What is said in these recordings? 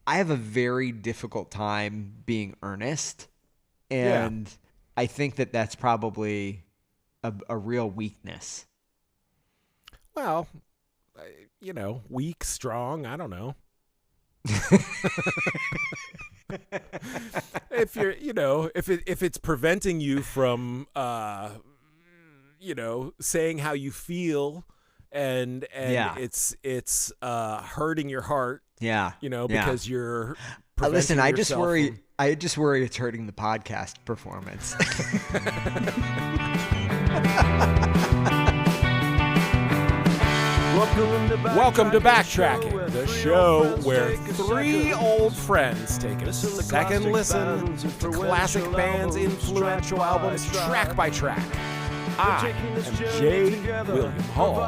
I have a very difficult time being earnest, and I think that that's probably a real weakness. Well, weak, strong, I don't know. If you're, if it's preventing you from, saying how you feel, and it's hurting your heart, because you're preventing listen, I yourself just worry it's hurting the podcast performance. Welcome to Backtracking, the show where three old friends take a second listen to classic bands' influential albums track by track. I am J. William Hall.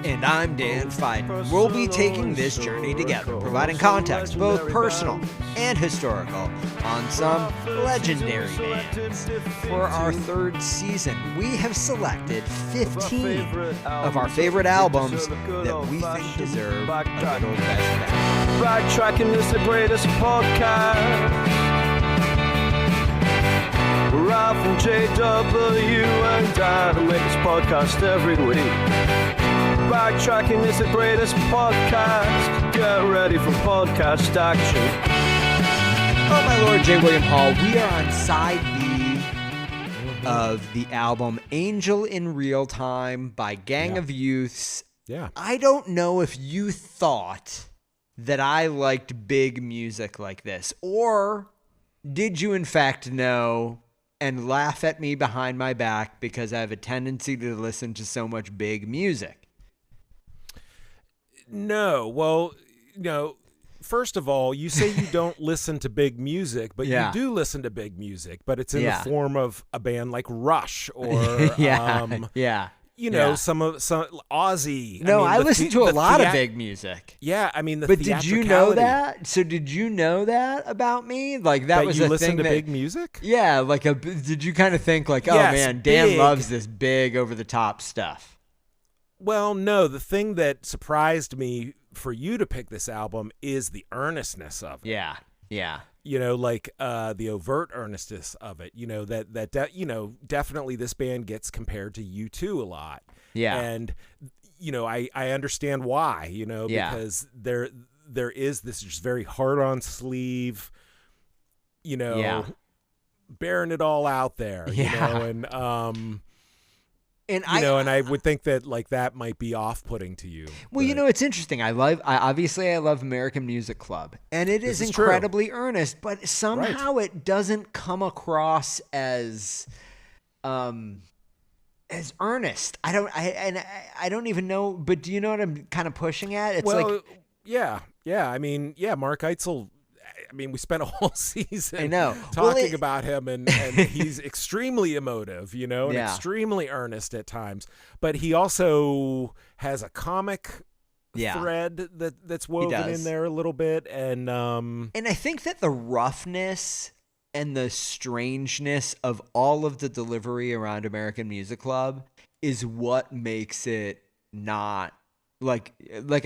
And I'm Dan Fiden. We'll be taking this journey together, providing context, both personal and historical, on some legendary bands. For our third season, we have selected 15 of our favorite albums that we think deserve a good old-fashioned back. Backtracking is the greatest podcast. Ralph and JW and Dan make this podcast every week. Backtracking is the greatest podcast. Get ready for podcast action. Oh my Lord, J. William Hall, we are on side B of the album Angel in Real Time by Gang of Youths. Yeah. I don't know if you thought that I liked big music like this, or did you in fact know and laugh at me behind my back because I have a tendency to listen to so much big music? No. Well, first of all, you say you don't listen to big music, but you do listen to big music, but it's in the form of a band like Rush or some Ozzy. No, I listen to a lot of big music. Yeah, I mean, but did you know that? So did you know that about me? Like that was you a listen thing to that, big music? Yeah, did you kind of think like, oh man, Dan loves this big over the top stuff? Well, no, the thing that surprised me for you to pick this album is the earnestness of it. Yeah. The overt earnestness of it. Definitely this band gets compared to U2 a lot. Yeah. And I understand why, because there is this just very hard on sleeve, bearing it all out there, and I would think that that might be off-putting to you. Well, it's interesting. I love American Music Club, and it is incredibly earnest, but somehow it doesn't come across as earnest. I don't even know. But do you know what I'm kind of pushing at? It's yeah. I mean, Mark Eitzel. I mean, we spent a whole season talking about him, and he's extremely emotive, and extremely earnest at times. But he also has a comic thread that's woven in there a little bit, and I think that the roughness and the strangeness of all of the delivery around American Music Club is what makes it not like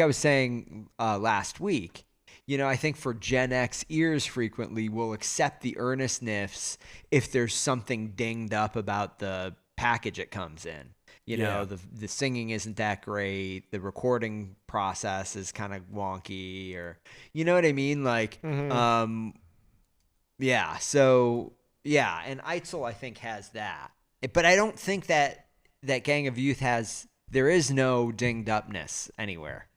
I was saying last week. I think for Gen X ears frequently will accept the earnestness if there's something dinged up about the package it comes in. The singing isn't that great. The recording process is kind of wonky, or you know what I mean? And Eitzel I think has that. But I don't think that Gang of Youth there is no dinged upness anywhere.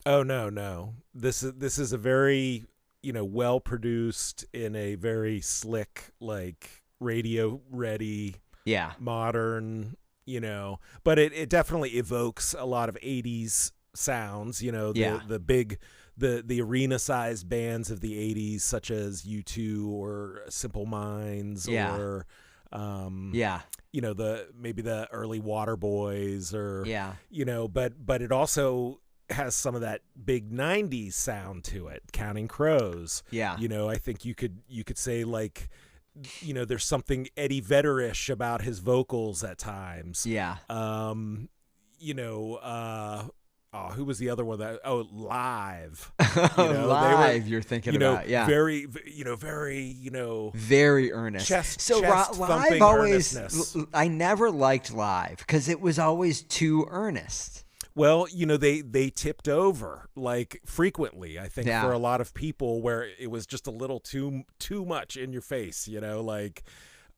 Oh no. This is a very, well produced in a very slick, radio ready, modern, but it definitely evokes a lot of 80s sounds, the big the arena sized bands of the 80s such as U2 or Simple Minds or maybe the early Waterboys or but it also has some of that big 90s sound to it. Counting Crows. I think you could say there's something Eddie Vedder-ish about his vocals at times. who was the other one Live. Live, you're thinking about, yeah. Very, very earnest. Chest Live always, I never liked Live because it was always too earnest. Well, they tipped over like frequently, I think, for a lot of people where it was just a little too much in your face,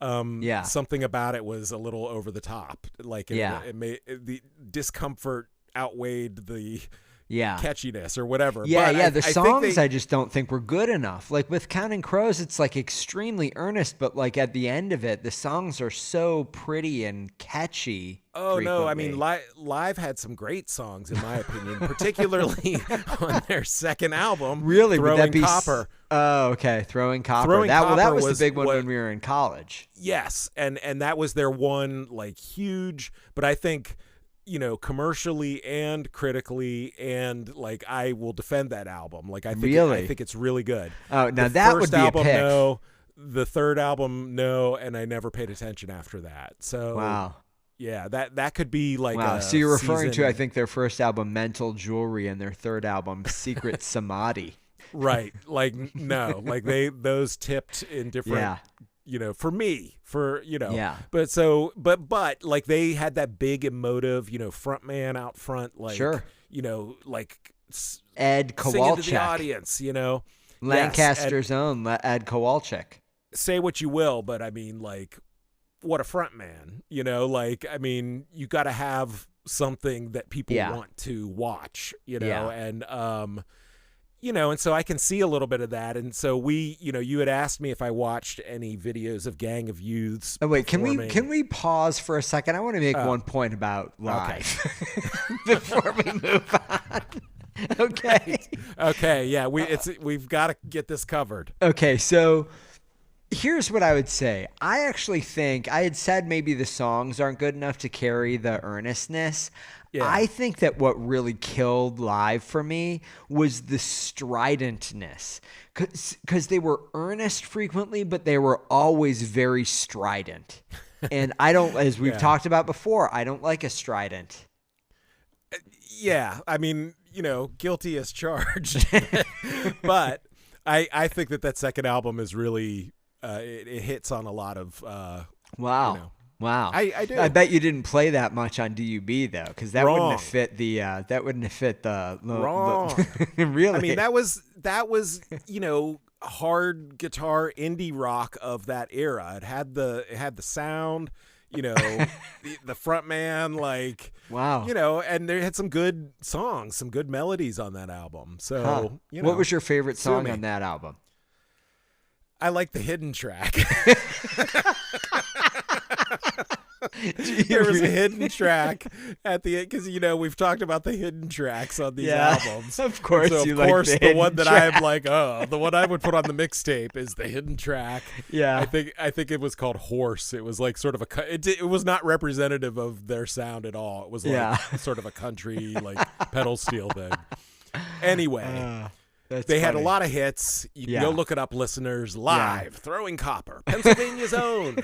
something about it was a little over the top. Like it made the discomfort outweighed the catchiness or whatever. The songs I just don't think were good enough. Like with Counting Crows, it's like extremely earnest, but like at the end of it, the songs are so pretty and catchy. Oh frequently. No, I mean Live had some great songs in my opinion, particularly on their second album. Really, Throwing would that be Copper? Oh, okay, Throwing Copper. Throwing Copper that was the big one when we were in college. Yes, and that was their one like huge, but I think commercially and critically, and like I will defend that album. Like I think it's really good. Oh, now that would be album, a pick. no. The third album, no, and I never paid attention after that. So wow, yeah, that could be like wow. So you're referring to, I think, their first album, Mental Jewelry, and their third album, Secret Samadhi. Right, like no, like those tipped in different. Yeah. But like they had that big emotive, frontman out front, like, like Ed Kowalczyk, singing to the audience, Lancaster's own Ed Kowalczyk. Say what you will, but I mean, like, what a frontman, like, I mean, you got to have something that people want to watch, and, and so I can see a little bit of that. And so you had asked me if I watched any videos of Gang of Youths. Oh, wait, can we pause for a second? I want to make one point about Live before we move on. Okay. Okay. Yeah. We've got to get this covered. Okay. So here's what I would say. I actually think I had said maybe the songs aren't good enough to carry the earnestness. Yeah. I think that what really killed Live for me was the stridentness, because they were earnest frequently, but they were always very strident. And I don't, as we've talked about before, I don't like a strident. Yeah. I mean, guilty as charged. But I think that second album is really, it hits on a lot of, wow. Wow, I do. I bet you didn't play that much on DUB though, because that Wrong. wouldn't have fit the. Wrong. Really? I mean, that was hard guitar indie rock of that era. It had the sound, the front man, like wow, and they had some good songs, some good melodies on that album. So what was your favorite song on that album? I like the hidden track. There was a hidden track at the end, because we've talked about the hidden tracks on these albums. Of course, so the one that I'm like, the one I would put on the mixtape is the hidden track. Yeah, I think it was called Horse. It was like sort of it was not representative of their sound at all. It was like sort of a country like pedal steel thing. Anyway. They had a lot of hits. You can go look it up, listeners. Live, Throwing Copper, Pennsylvania's own.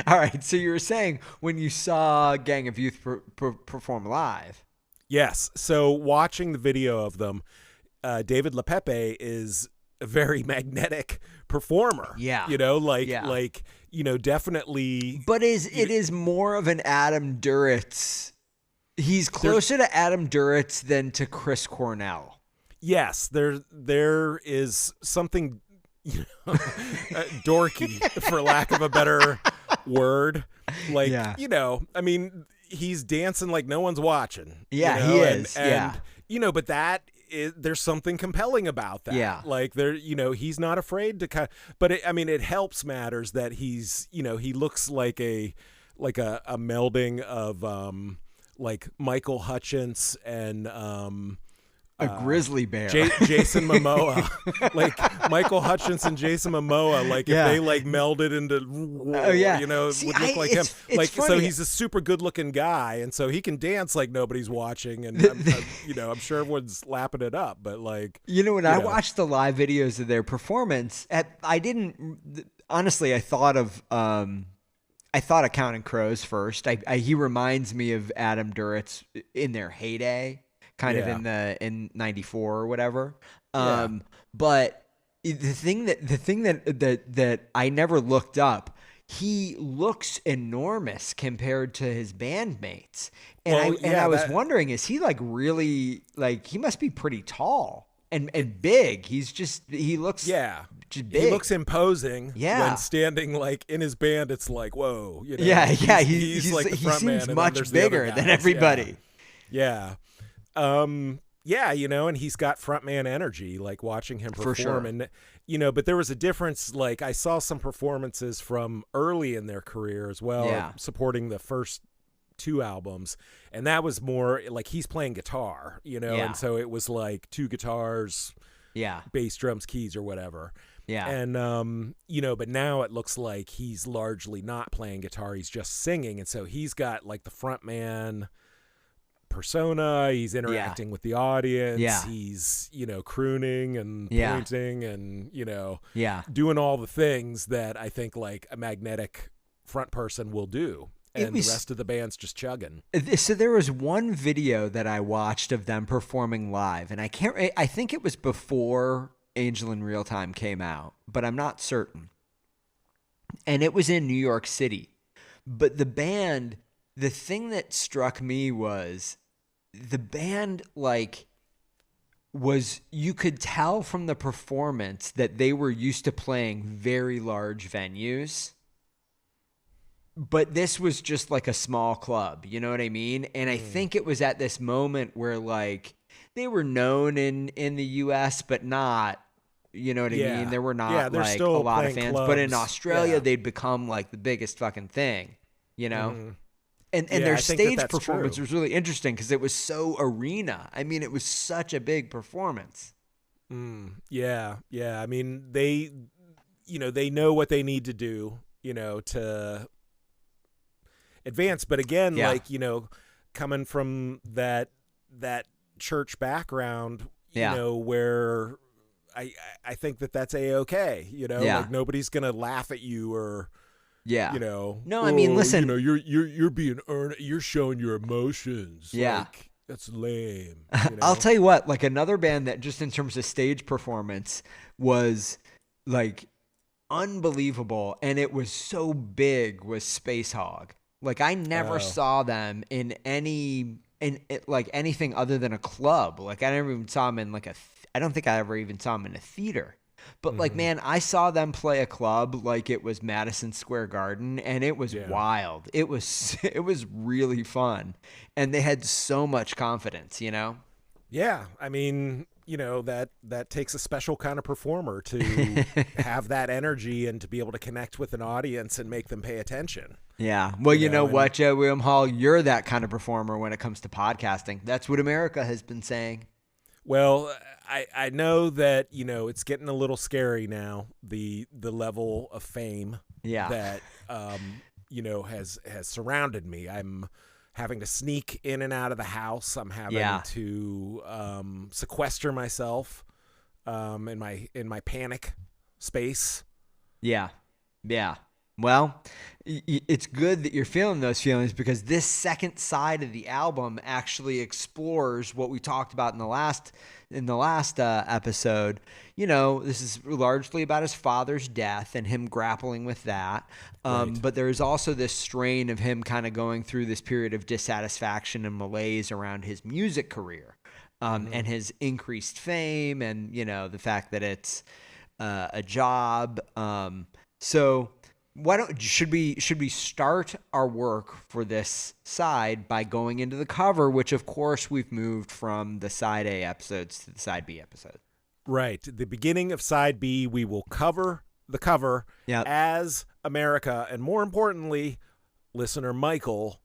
All right, so you were saying when you saw Gang of Youth perform live. Yes, so watching the video of them, David LaPepe is a very magnetic performer. Yeah. Definitely. But it is more of an Adam Duritz. He's closer to Adam Duritz than to Chris Cornell. Yes, there is something dorky, for lack of a better word. Like, I mean, he's dancing like no one's watching. Yeah, he is. And but there's something compelling about that. Yeah. Like he's not afraid to but it helps matters that he's, he looks like a melding of, like Michael Hutchence and a grizzly bear, Jason Momoa, like Michael Hutchence and Jason Momoa, like if they like melded into, See, would look like him. It's like funny. So he's a super good looking guy, and so he can dance like nobody's watching, and I'm sure everyone's lapping it up, but like when I watched the live videos of their performance, I thought of I thought of Counting Crows first. He reminds me of Adam Duritz in their heyday, kind of in '94 or whatever. But the thing that I never looked up, he looks enormous compared to his bandmates. And I was wondering, is he like really, like, he must be pretty tall and big. He looks just big. He looks imposing when standing like in his band. It's like, whoa, you know. He's like the front man, seems much bigger than everybody. Yeah. You know, and he's got frontman energy, like watching him perform. For sure. And, you know, but there was a difference. Like, I saw some performances from early in their career as well, supporting the first 2 albums. And that was more like he's playing guitar, you know, and so it was like 2 guitars, bass, drums, keys, or whatever. Yeah. And, you know, but now it looks like he's largely not playing guitar. He's just singing. And so he's got like the frontman persona. He's interacting with the audience. He's, you know, crooning and pointing and, you know, doing all the things that I think like a magnetic front person will do. And the rest of the band's just chugging. So there was one video that I watched of them performing live, and I think it was before Angel in Real Time came out, but I'm not certain. And it was in New York City. But the band, the thing that struck me was the band, like, you could tell from the performance that they were used to playing very large venues. But this was just like a small club, you know what I mean? And I think it was at this moment where, like, they were known in the U.S., but not, you know what I mean? There were not like a lot of fans. Clubs. But in Australia, they'd become like the biggest fucking thing, you know? Mm. And their stage that's performance true. was really interesting because it was so arena. I mean, it was such a big performance. Yeah. I mean, they know what they need to do, you know, to advance. But again, like, you know, coming from that church background, you know, where I think that's A-okay, you know, like nobody's gonna laugh at you or you know. No, I mean, listen, you know, you're being you're showing your emotions. Like, that's lame. You know? I'll tell you what, like, another band that just in terms of stage performance was like unbelievable, and it was so big, was Space Hog. Like, I never saw them in anything other than a club. Like, I never even saw them in like I don't think I ever even saw them in a theater. But like, man, I saw them play a club like it was Madison Square Garden, and it was wild. It was really fun, and they had so much confidence, you know? Yeah, I mean, you know, that takes a special kind of performer to have that energy and to be able to connect with an audience and make them pay attention. Yeah. Well, you know what, Joe William Hall, you're that kind of performer when it comes to podcasting. That's what America has been saying. Well, I know that, you know, it's getting a little scary now, the level of fame that, you know, has surrounded me. I'm having to sneak in and out of the house. I'm having to sequester myself in my panic space. Yeah. Well, it's good that you're feeling those feelings, because this second side of the album actually explores what we talked about in the last episode. You know, this is largely about his father's death and him grappling with that. But there is also this strain of him kind of going through this period of dissatisfaction and malaise around his music career, and his increased fame, and, you know, the fact that it's a job. So should we start our work for this side by going into the cover, which of course we've moved from the side A episodes to the side B episode. Right. The beginning of side B, we will cover the cover as America, and more importantly, listener Michael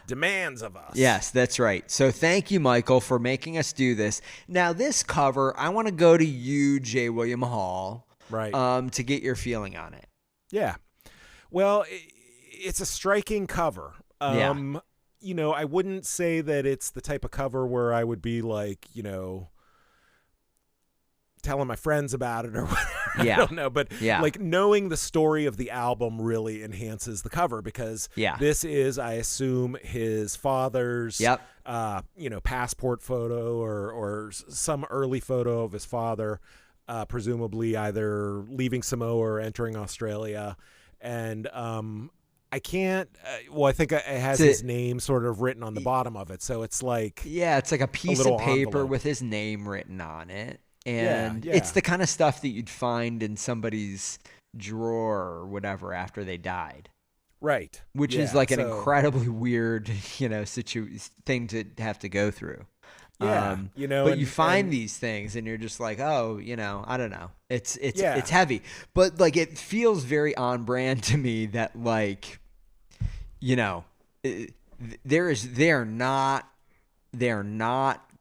demands of us. Yes, that's right. So thank you, Michael, for making us do this. Now, this cover, I want to go to you, J. William Hall, to get your feeling on it. Yeah. Well, it's a striking cover. You know, I wouldn't say that it's the type of cover where I would be like, you know, telling my friends about it or whatever. Yeah. I don't know, but like knowing the story of the album really enhances the cover because this is, I assume, his father's passport photo or some early photo of his father, presumably either leaving Samoa or entering Australia. And I can't. I think it has his name sort of written on the bottom of it, so it's like it's like a piece of paper with his name written on it. And it's the kind of stuff that you'd find in somebody's drawer or whatever after they died. Right. Which is like an incredibly weird, thing to have to go through. Yeah. But you find these things and you're just like, oh, I don't know. It's heavy. But like it feels very on brand to me that like, they're not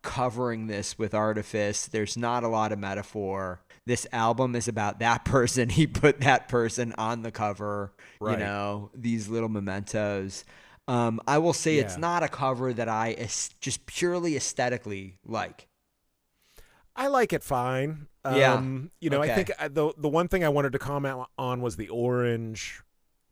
covering this with artifice. There's not a lot of metaphor. This album is about that person. He put that person on the cover, these little mementos. I will say it's not a cover that I just purely aesthetically like. I like it fine. Okay. I think the one thing I wanted to comment on was the orange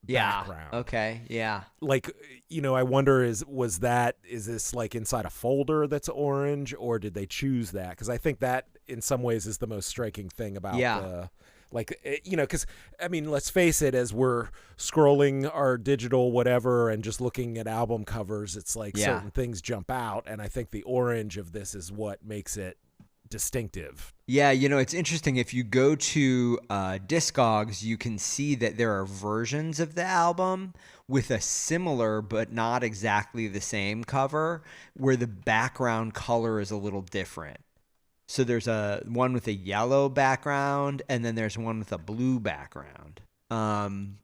background. Okay. Yeah. Like, I wonder is this like inside a folder that's orange, or did they choose that? Because I think that in some ways is the most striking thing about because let's face it, as we're scrolling our digital whatever and just looking at album covers, it's like certain things jump out, and I think the orange of this is what makes it distinctive. Yeah, it's interesting. If you go to Discogs, you can see that there are versions of the album with a similar but not exactly the same cover where the background color is a little different. So there's one with a yellow background, and then there's one with a blue background.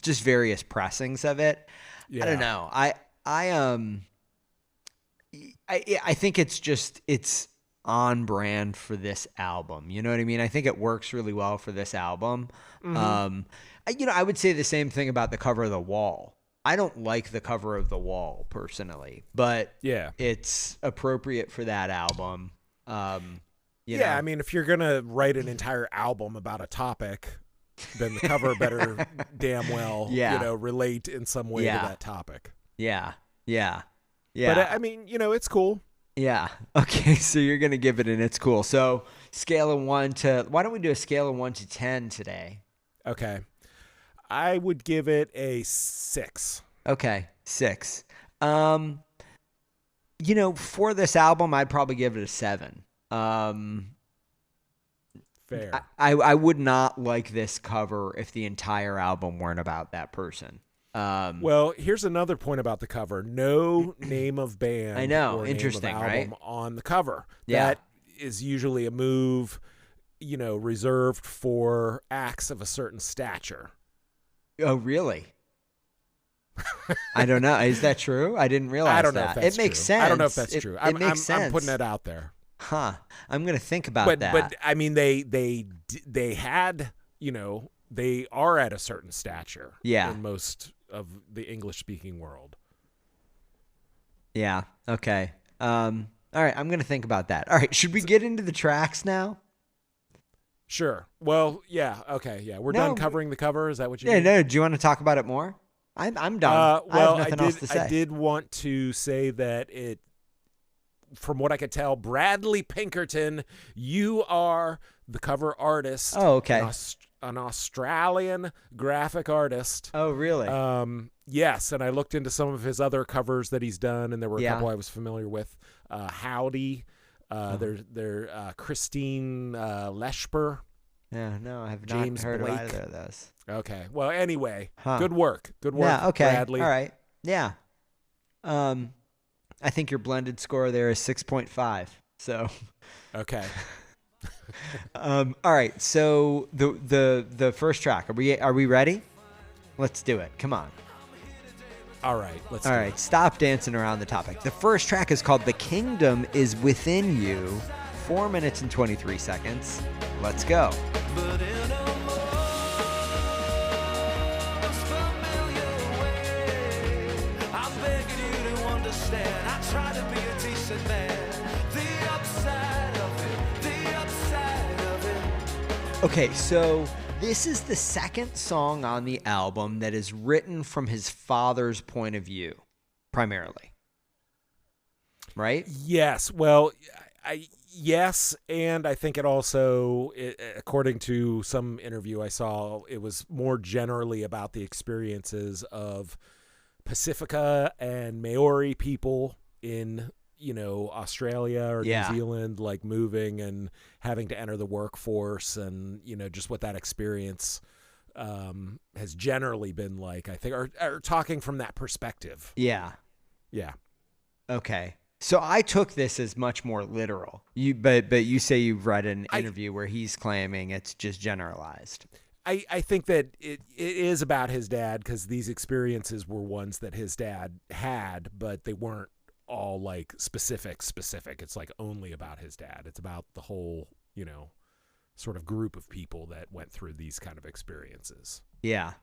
Just various pressings of it. Yeah. I don't know. I think it's on brand for this album. You know what I mean? I think it works really well for this album. Mm-hmm. I would say the same thing about the cover of The Wall. I don't like the cover of The Wall personally, but it's appropriate for that album. I mean, if you're gonna write an entire album about a topic, then the cover better damn well, relate in some way to that topic. Yeah. But I mean, it's cool. Yeah. Okay. So you're gonna give it an it's cool. So scale of 1 to. Why don't we do a scale of 1 to 10 today? Okay. I would give it a 6. Okay, 6. For this album, I'd probably give it a 7. Fair. I would not like this cover if the entire album weren't about that person. Well, here's another point about the cover. No name of band. I know. Or interesting, name of album right? on the cover. Yeah. That is usually a move, reserved for acts of a certain stature. Oh, really? I don't know. Is that true? I didn't realize that. I don't know if that's It makes true. sense. I don't know if that's true. It makes sense. I'm putting it out there. Huh. I'm going to think about that. But I mean, they had, they are at a certain stature. Yeah. In most of the English-speaking world. Yeah. Okay. All right. I'm going to think about that. All right. Should we get into the tracks now? Sure. Well, yeah. Okay. Yeah. We're done covering the cover. Is that what you mean? No. Do you want to talk about it more? I'm done. Well, I have nothing else to say. I did want to say that from what I could tell, Bradley Pinkerton, you are the cover artist. Oh, okay. An Australian graphic artist. Oh, really? Yes, and I looked into some of his other covers that he's done, and there were a couple I was familiar with. Howdy. There's Christine Leshper. Yeah, no, I have not heard of either of those. Okay. Well, anyway, good work. Good work, yeah, okay. Bradley. All right. Yeah. I think your blended score there is 6.5. So. Okay. All right. So the first track. Are we ready? Let's do it. Come on. All right. Let's. All right. Stop dancing around the topic. The first track is called "The Kingdom Is Within You." 4 minutes and 23 seconds. Let's go. But in a most familiar way, I'm begging you to understand. I try to be a decent man. The upside of it Okay, so this is the second song on the album that is written from his father's point of view, primarily. Right? Yes. Well, yes, and I think it also, according to some interview I saw, it was more generally about the experiences of Pacifica and Maori people in, Australia or New Zealand, like moving and having to enter the workforce, and just what that experience has generally been like, I think, or talking from that perspective. Yeah. Okay. So I took this as much more literal. But you say you've read an interview where he's claiming it's just generalized. I think that it is about his dad, because these experiences were ones that his dad had, but they weren't all like specific. It's like only about his dad. It's about the whole, sort of group of people that went through these kind of experiences. Yeah.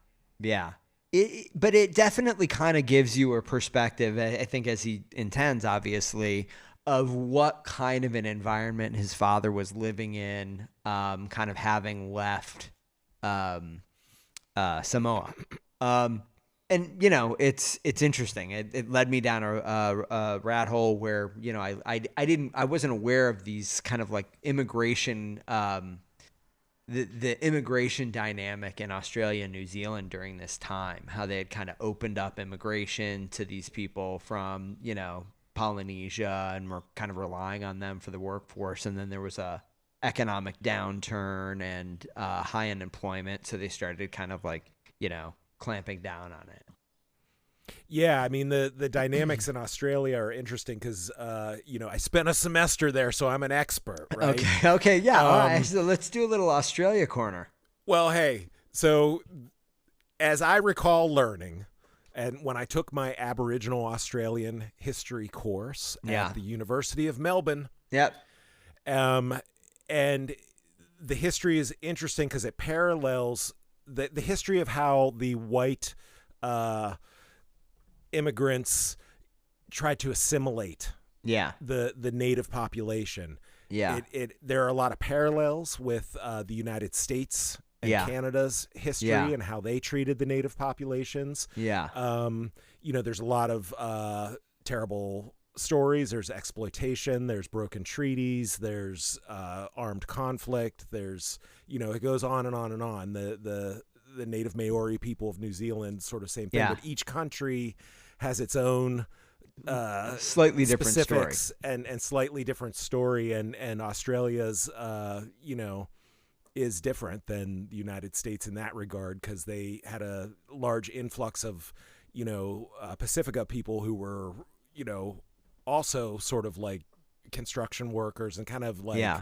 But it definitely kind of gives you a perspective, I think, as he intends, obviously, of what kind of an environment his father was living in, kind of having left Samoa. And it's interesting. It led me down a rat hole where I wasn't aware of these kind of like immigration, the immigration dynamic in Australia and New Zealand during this time. How they had kind of opened up immigration to these people from Polynesia, and were kind of relying on them for the workforce. And then there was a economic downturn and high unemployment, so they started kind of like clamping down on it. Yeah, I mean the dynamics in Australia are interesting because I spent a semester there, so I'm an expert, right? Okay, yeah. All right, so let's do a little Australia corner. Well, hey, so as I recall learning, and when I took my Aboriginal Australian history course at the University of Melbourne, and the history is interesting because it parallels the history of how the white immigrants tried to assimilate the native population. There are a lot of parallels with the United States and Canada's history and how they treated the native populations. There's a lot of terrible stories. There's exploitation, there's broken treaties, there's armed conflict, there's it goes on and on and on. The native Maori people of New Zealand, sort of same thing, but each country has its own slightly different story and slightly different story, and Australia's is different than the United States in that regard, because they had a large influx of Pacifica people who were also sort of like construction workers and kind of like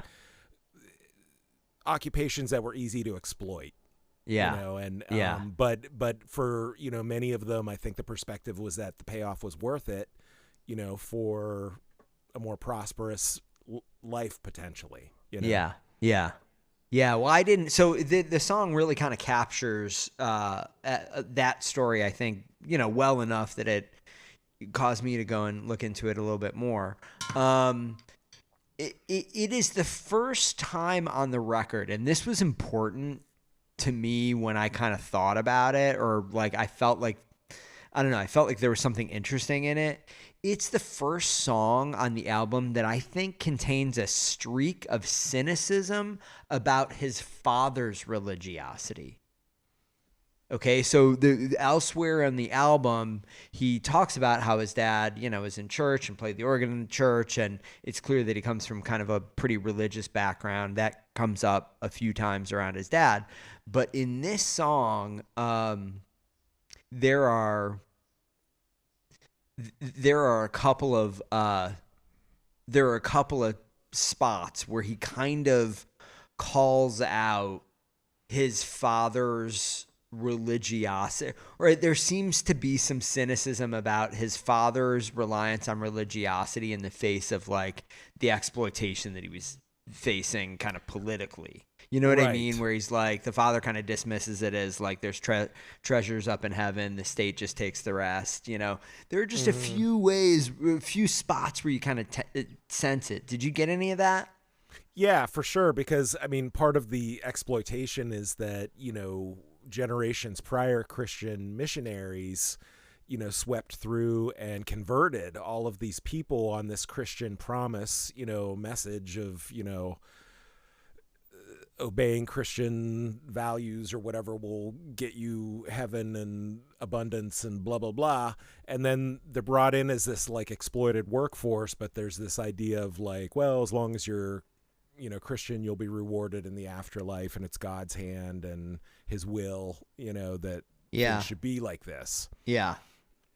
occupations that were easy to exploit. But for many of them, I think the perspective was that the payoff was worth it, for a more prosperous life potentially. Well, I didn't. So the song really kind of captures that story, I think, well enough that it caused me to go and look into it a little bit more. It is the first time on the record, and this was important to me when I kind of thought about it, or like I felt like there was something interesting in it. It's the first song on the album that I think contains a streak of cynicism about his father's religiosity. Okay, so elsewhere on the album, he talks about how his dad, was in church and played the organ in church, and it's clear that he comes from kind of a pretty religious background. That comes up a few times around his dad. But in this song, there are a couple of spots where he kind of calls out his father's religiosity, or there seems to be some cynicism about his father's reliance on religiosity in the face of like the exploitation that he was facing kind of politically. You know what I mean? Where he's like, the father kind of dismisses it as like there's treasures up in heaven, the state just takes the rest. There are just a few spots where you kind of sense it. Did you get any of that? Yeah, for sure. Because I mean, part of the exploitation is that, generations prior, Christian missionaries, swept through and converted all of these people on this Christian promise, message of, obeying Christian values or whatever will get you heaven and abundance and blah, blah, blah. And then they're brought in as this like exploited workforce, but there's this idea of like, well, as long as you're, Christian, you'll be rewarded in the afterlife, and it's God's hand and his will, that things should be like this. Yeah.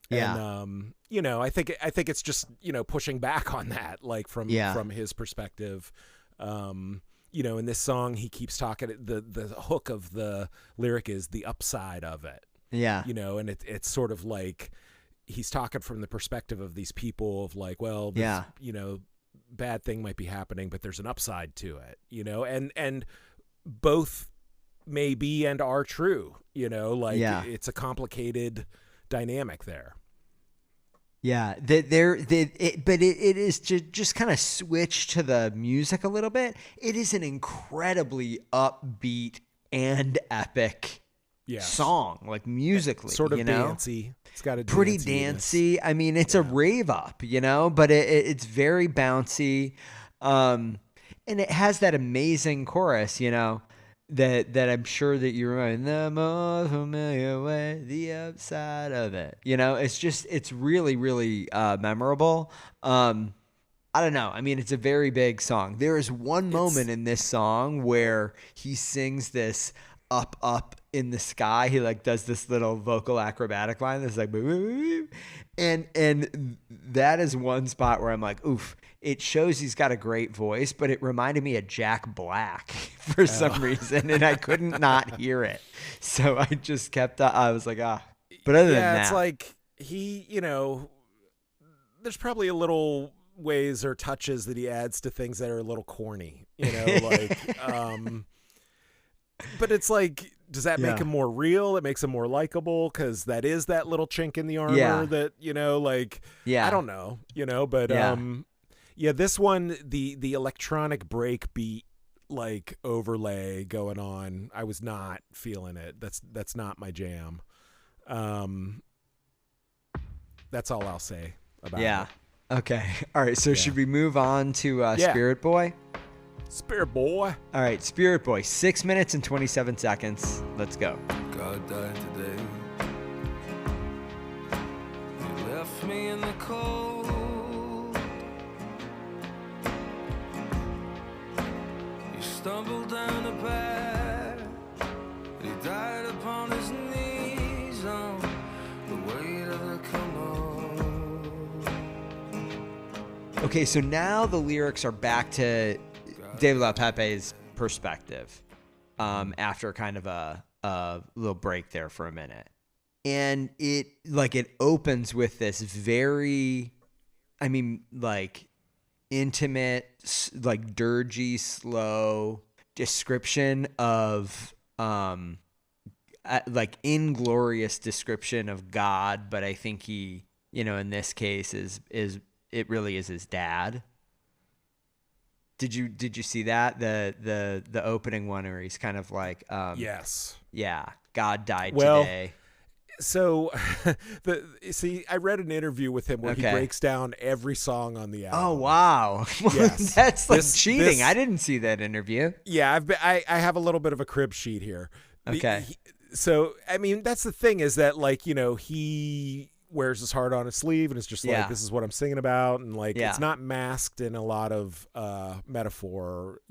Yeah. And, I think it's just, pushing back on that, like from his perspective. In this song, he keeps talking, the hook of the lyric is the upside of it. Yeah. And it's sort of like he's talking from the perspective of these people of like, well, this, bad thing might be happening, but there's an upside to it, and both may be and are true, it's a complicated dynamic there. Yeah, but it is to just kind of switch to the music a little bit. It is an incredibly upbeat and epic song, like musically, sort of dancey. It's got a pretty dancey. I mean, it's a rave up, but it's very bouncy, and it has that amazing chorus, that I'm sure that you remember. The more familiar way, the upside of it. It's really, really memorable. I don't know. I mean, it's a very big song. There is one moment in this song where he sings this up in the sky. He like does this little vocal acrobatic line that's like, and that is one spot where I'm like, oof. It shows he's got a great voice, but it reminded me of Jack Black for some reason, and I couldn't not hear it. So I just kept. I was like, But other than that, it's like he, there's probably a little ways or touches that he adds to things that are a little corny, but it's like, does that make him more real? It makes him more likable because that is that little chink in the armor that, I don't know, but this one, the electronic break beat like overlay going on, I was not feeling it. That's not my jam. That's all I'll say about it. Okay. All right. So should we move on to Spirit Boy? Spirit Boy. All right, Spirit Boy, 6 minutes and 27 seconds. Let's go. God died today. You left me in the cold. You stumbled down the path. He died upon his knees on the weight of the commode. Okay, so now the lyrics are back to David LaPepe's perspective after kind of a little break there for a minute. And it opens with this very, intimate, dirgy, slow description of, inglorious description of God. But I think he, in this case it really is his dad. Did you see that the opening one where he's kind of like yes, God died today. So I read an interview with him where he breaks down every song on the album. Oh wow, yes. That's like cheating. I didn't see that interview. Yeah, I have a little bit of a crib sheet here. Okay, so I mean that's the thing is that he wears his heart on his sleeve and it's just like, this is what I'm singing about. And it's not masked in a lot of metaphor,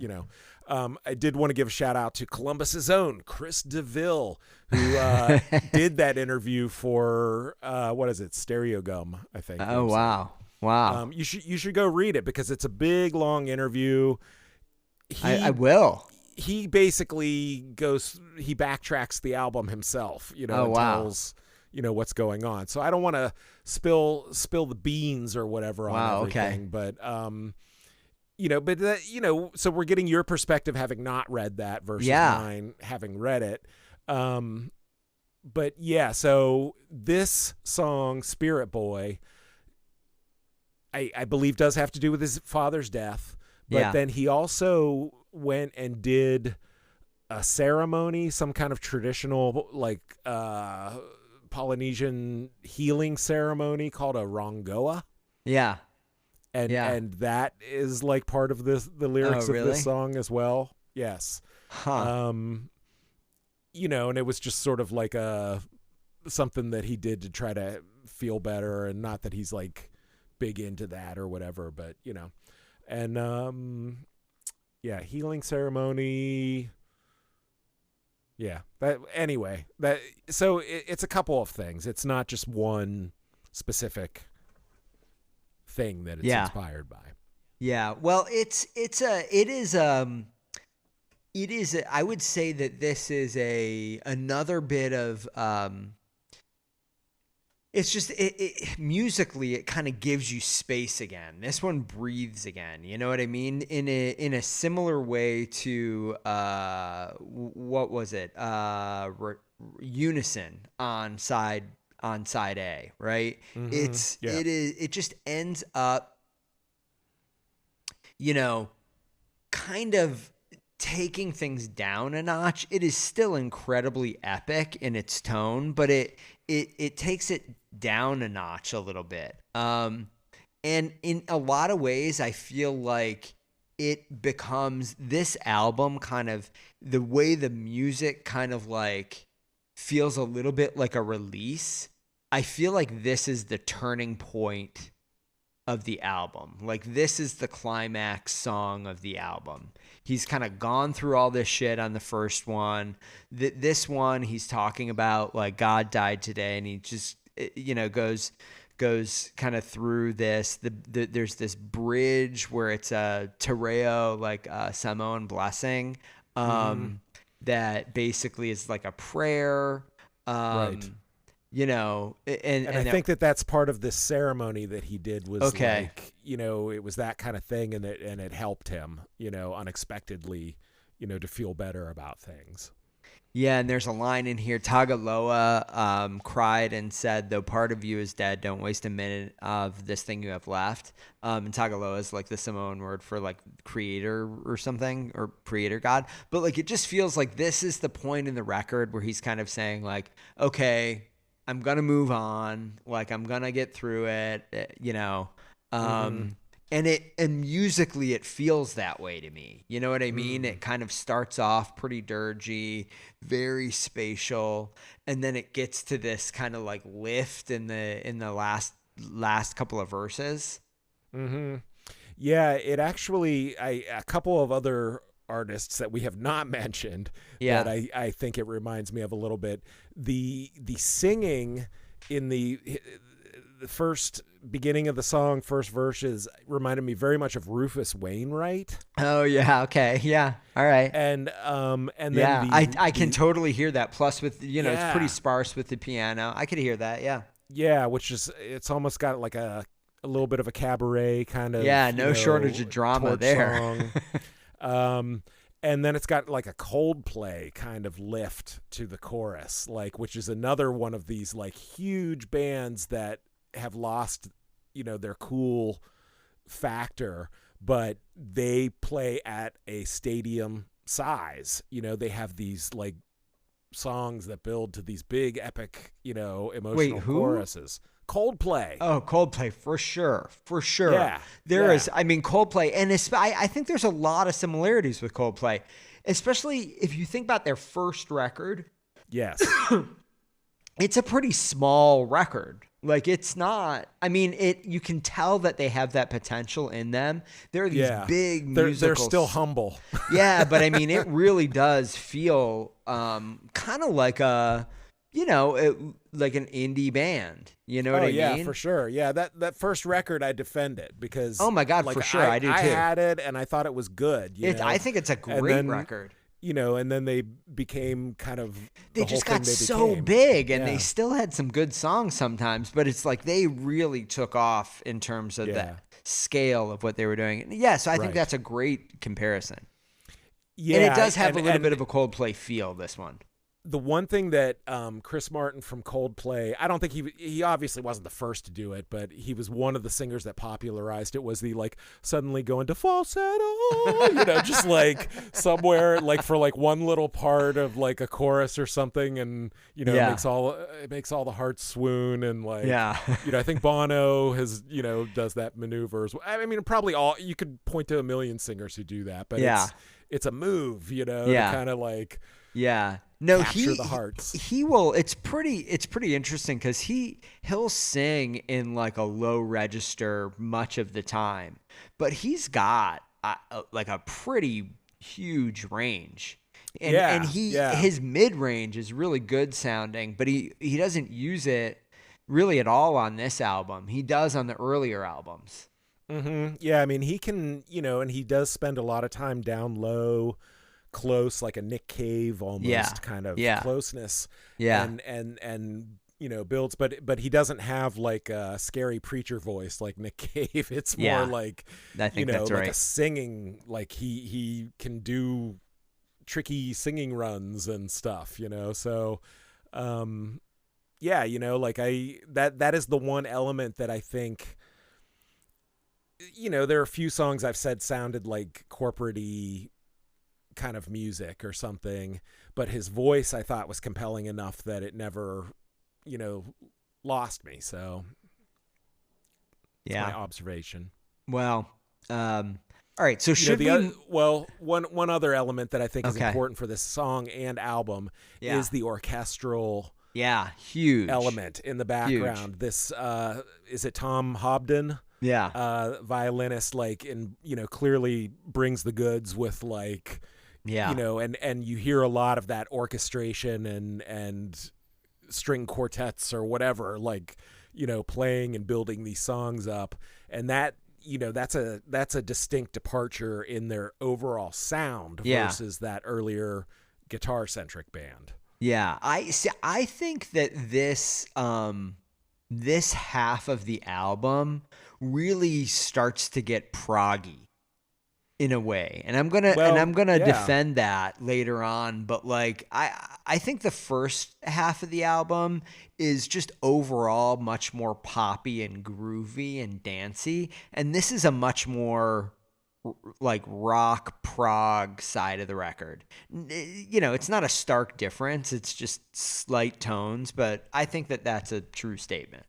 I did want to give a shout out to Columbus's own Chris DeVille, who did that interview for, what is it? Stereo Gum, I think. Oh, wow. Wow. You should go read it because it's a big, long interview. I will. He basically he backtracks the album himself, and tells what's going on. So I don't want to spill the beans or whatever on everything, but so we're getting your perspective having not read that versus mine having read it. But so this song Spirit Boy, I believe does have to do with his father's death, But then he also went and did a ceremony, some kind of traditional like Polynesian healing ceremony called a rongoa. Yeah. And that is like part of the lyrics of this song as well. Yes. Huh. You know, and it was just sort of like something that he did to try to feel better, and not that he's like big into that or whatever, but you know. And healing ceremony. Yeah. So it's a couple of things. It's not just one specific thing that it's inspired by. Yeah. Well, it is I would say that this is another bit of it's just musically it kind of gives you space again. This one breathes again. You know what I mean? In a similar way to what was it? Unison on side A, right? Mm-hmm. It just ends up, you know, kind of taking things down a notch. It is still incredibly epic in its tone, but it takes it down a notch a little bit. And in a lot of ways, I feel like it becomes this album kind of the way the music kind of like feels a little bit like a release. I feel like this is the turning point of the album. Like this is the climax song of the album. He's kind of gone through all this shit on the first one. This one, he's talking about like God died today, and he just, you know, goes kind of through this. There's this bridge where it's a Tereo, like a Samoan blessing, that basically is like a prayer. Right. You know, and I think that's part of this ceremony that he did was like, you know, it was that kind of thing, and it helped him, you know, unexpectedly, you know, to feel better about things. Yeah, and there's a line in here. Tagaloa cried and said, "Though part of you is dead, don't waste a minute of this thing you have left." And Tagaloa is like the Samoan word for like creator or something, or creator god. But like it just feels like this is the point in the record where he's kind of saying like, okay, I'm going to move on. Like I'm going to get through it, you know. And musically it feels that way to me. You know what I mean? It kind of starts off pretty dirgy, very spatial, and then it gets to this kind of like lift in the last couple of verses. Yeah, it actually a couple of other artists that we have not mentioned that I think it reminds me of a little bit. The singing in the first beginning of the song, first verses, reminded me very much of Rufus Wainwright. Oh yeah, okay, yeah, all right. And then yeah, I can totally hear that. Plus with, you know, it's pretty sparse with the piano. I could hear that. Yeah, which is, it's almost got like a little bit of a cabaret kind of. Yeah, no shortage of drama there. And then it's got like a Coldplay kind of lift to the chorus, like, which is another one of these like huge bands that have lost, you know, their cool factor, but they play at a stadium size. You know, they have these like songs that build to these big epic, you know, emotional choruses. Coldplay. Oh, Coldplay, for sure. Yeah. There is, I mean, Coldplay, and I think there's a lot of similarities with Coldplay, especially if you think about their first record. Yes. It's a pretty small record. Like, it's not, I mean, you can tell that they have that potential in them. There are these big musicals. They're still humble. Yeah, but I mean, it really does feel kind of like a, you know, like an indie band. You know what I mean? Yeah, for sure. Yeah, that first record, I defend it because. Oh my God, like, for sure, I do too. I had it and I thought it was good. I think it's a great record. You know, and then they became kind of. They just got so big, and they still had some good songs sometimes, but it's like they really took off in terms of the scale of what they were doing. Yeah, so I think that's a great comparison. Yeah, and it does have a little bit of a Coldplay feel. This one. the one thing that Chris Martin from Coldplay, I don't think he obviously wasn't the first to do it, but he was one of the singers that popularized it, was the like suddenly go into falsetto, just like somewhere like for like one little part of like a chorus or something, and it makes all the hearts swoon, and like I think Bono has does that maneuver as well. I mean, probably all, you could point to a million singers who do that, but it's a move, to kind of like capture the hearts. He will. It's pretty interesting because he'll sing in like a low register much of the time, but he's got like a pretty huge range, and his mid range is really good sounding, but he doesn't use it really at all on this album. He does on the earlier albums. Mm-hmm. Yeah, I mean, he can, and he does spend a lot of time down low, close, like a Nick Cave almost kind of closeness. Yeah. And builds, but he doesn't have like a scary preacher voice like Nick Cave. It's more like, I think that's like right. a singing, like he can do tricky singing runs and stuff, so like that is the one element that I think, there are a few songs I've said sounded like corporate-y kind of music or something, but his voice I thought was compelling enough that it never, lost me. So that's my observation. Well, all right. So should one other element that I think is important for this song and album is the orchestral huge element in the background. Huge. This is it Tom Hobden? Violinist, like, and clearly brings the goods with like, and you hear a lot of that orchestration and string quartets or whatever, like, playing and building these songs up, and that that's a distinct departure in their overall sound versus that earlier guitar centric band. I think that this half of the album really starts to get proggy in a way, and I'm gonna defend that later on. But like, I think the first half of the album is just overall much more poppy and groovy and dancey, and this is a much more like rock prog side of the record. It's not a stark difference, it's just slight tones, but I think that that's a true statement.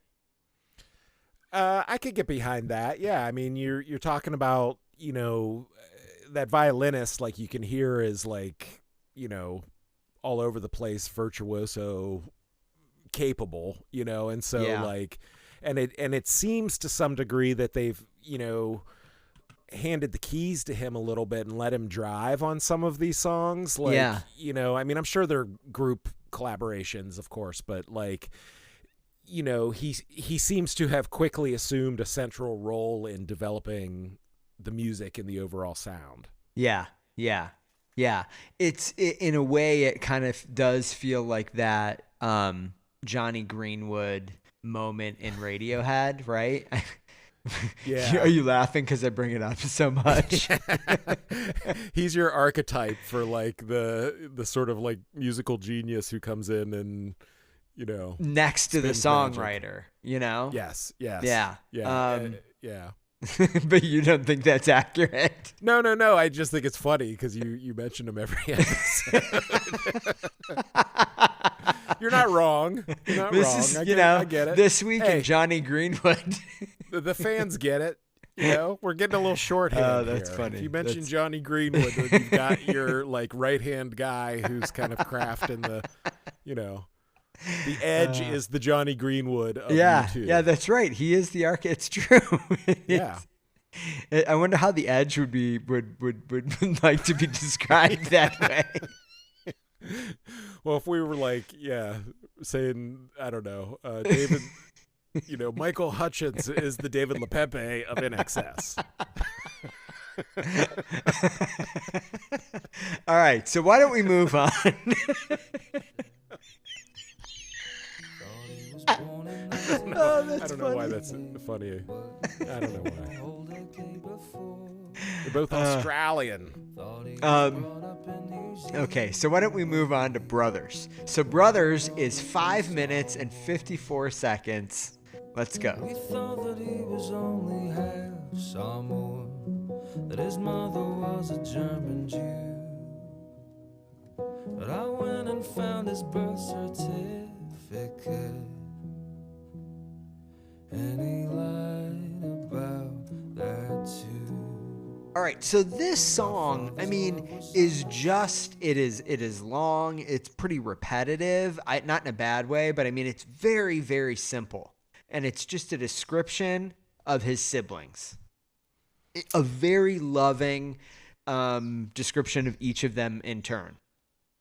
I could get behind that. Yeah, I mean, you're talking about, that violinist, like, you can hear is like, all over the place, virtuoso capable, and so like, and it seems to some degree that they've, handed the keys to him a little bit and let him drive on some of these songs. Like, I mean, I'm sure they're group collaborations, of course, but like, he seems to have quickly assumed a central role in developing the music and the overall sound. Yeah. It's in a way, it kind of does feel like that Johnny Greenwood moment in Radiohead, right? Yeah. Are you laughing because I bring it up so much? He's your archetype for like the sort of like musical genius who comes in and, next to the songwriter, Yes. Yeah. Yeah. But you don't think that's accurate? No. I just think it's funny because you mention him every episode. You're not wrong. Is, I get it. This week in Johnny Greenwood. The fans get it. We're getting a little shorthand. Oh, that's here. funny. If you mention Johnny Greenwood, then you've got your like right-hand guy who's kind of crafting the, the Edge is the Johnny Greenwood of U2. Yeah, that's right. He is the arc. It's true. Yeah. I wonder how the Edge would like to be described that way. Well, if we were like, saying, I don't know, David, Michael Hutchins is the David LePepe of NXS. All right, so why don't we move on? I don't know why that's funny. I don't know why. They're both Australian. Okay, so why don't we move on to Brothers? So Brothers is 5 minutes and 54 seconds. Let's go. We thought that he was only half Samoan, that his mother was a German Jew. But I went and found his birth certificate, and he lied about that too. All right, so this song, I mean, is just, it is long, it's pretty repetitive, not in a bad way, but I mean, it's very, very simple. And it's just a description of his siblings. A very loving description of each of them in turn.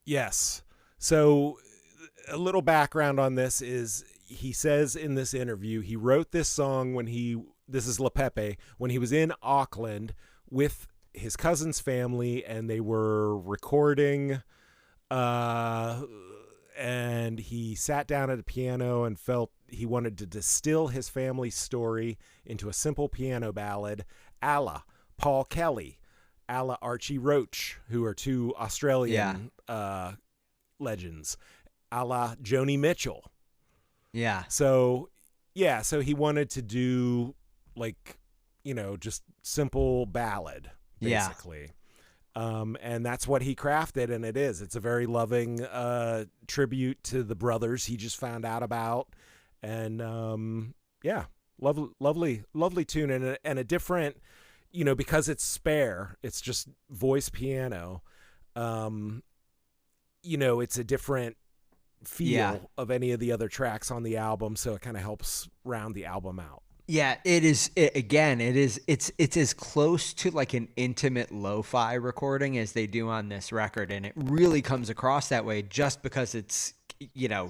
Yes. So a little background on this is he says in this interview, he wrote this song this is LePepe, when he was in Auckland with his cousin's family, and they were recording, and he sat down at a piano and felt he wanted to distill his family's story into a simple piano ballad, a la Paul Kelly, a la Archie Roach, who are two Australian legends, a la Joni Mitchell. Yeah. So he wanted to do just simple ballad, basically. And that's what he crafted, and it's a very loving tribute to the brothers he just found out about. And lovely tune, and a different, because it's spare, it's just voice piano. It's a different feel of any of the other tracks on the album, so it kind of helps round the album out. Yeah, it is. It's as close to like an intimate lo-fi recording as they do on this record, and it really comes across that way just because it's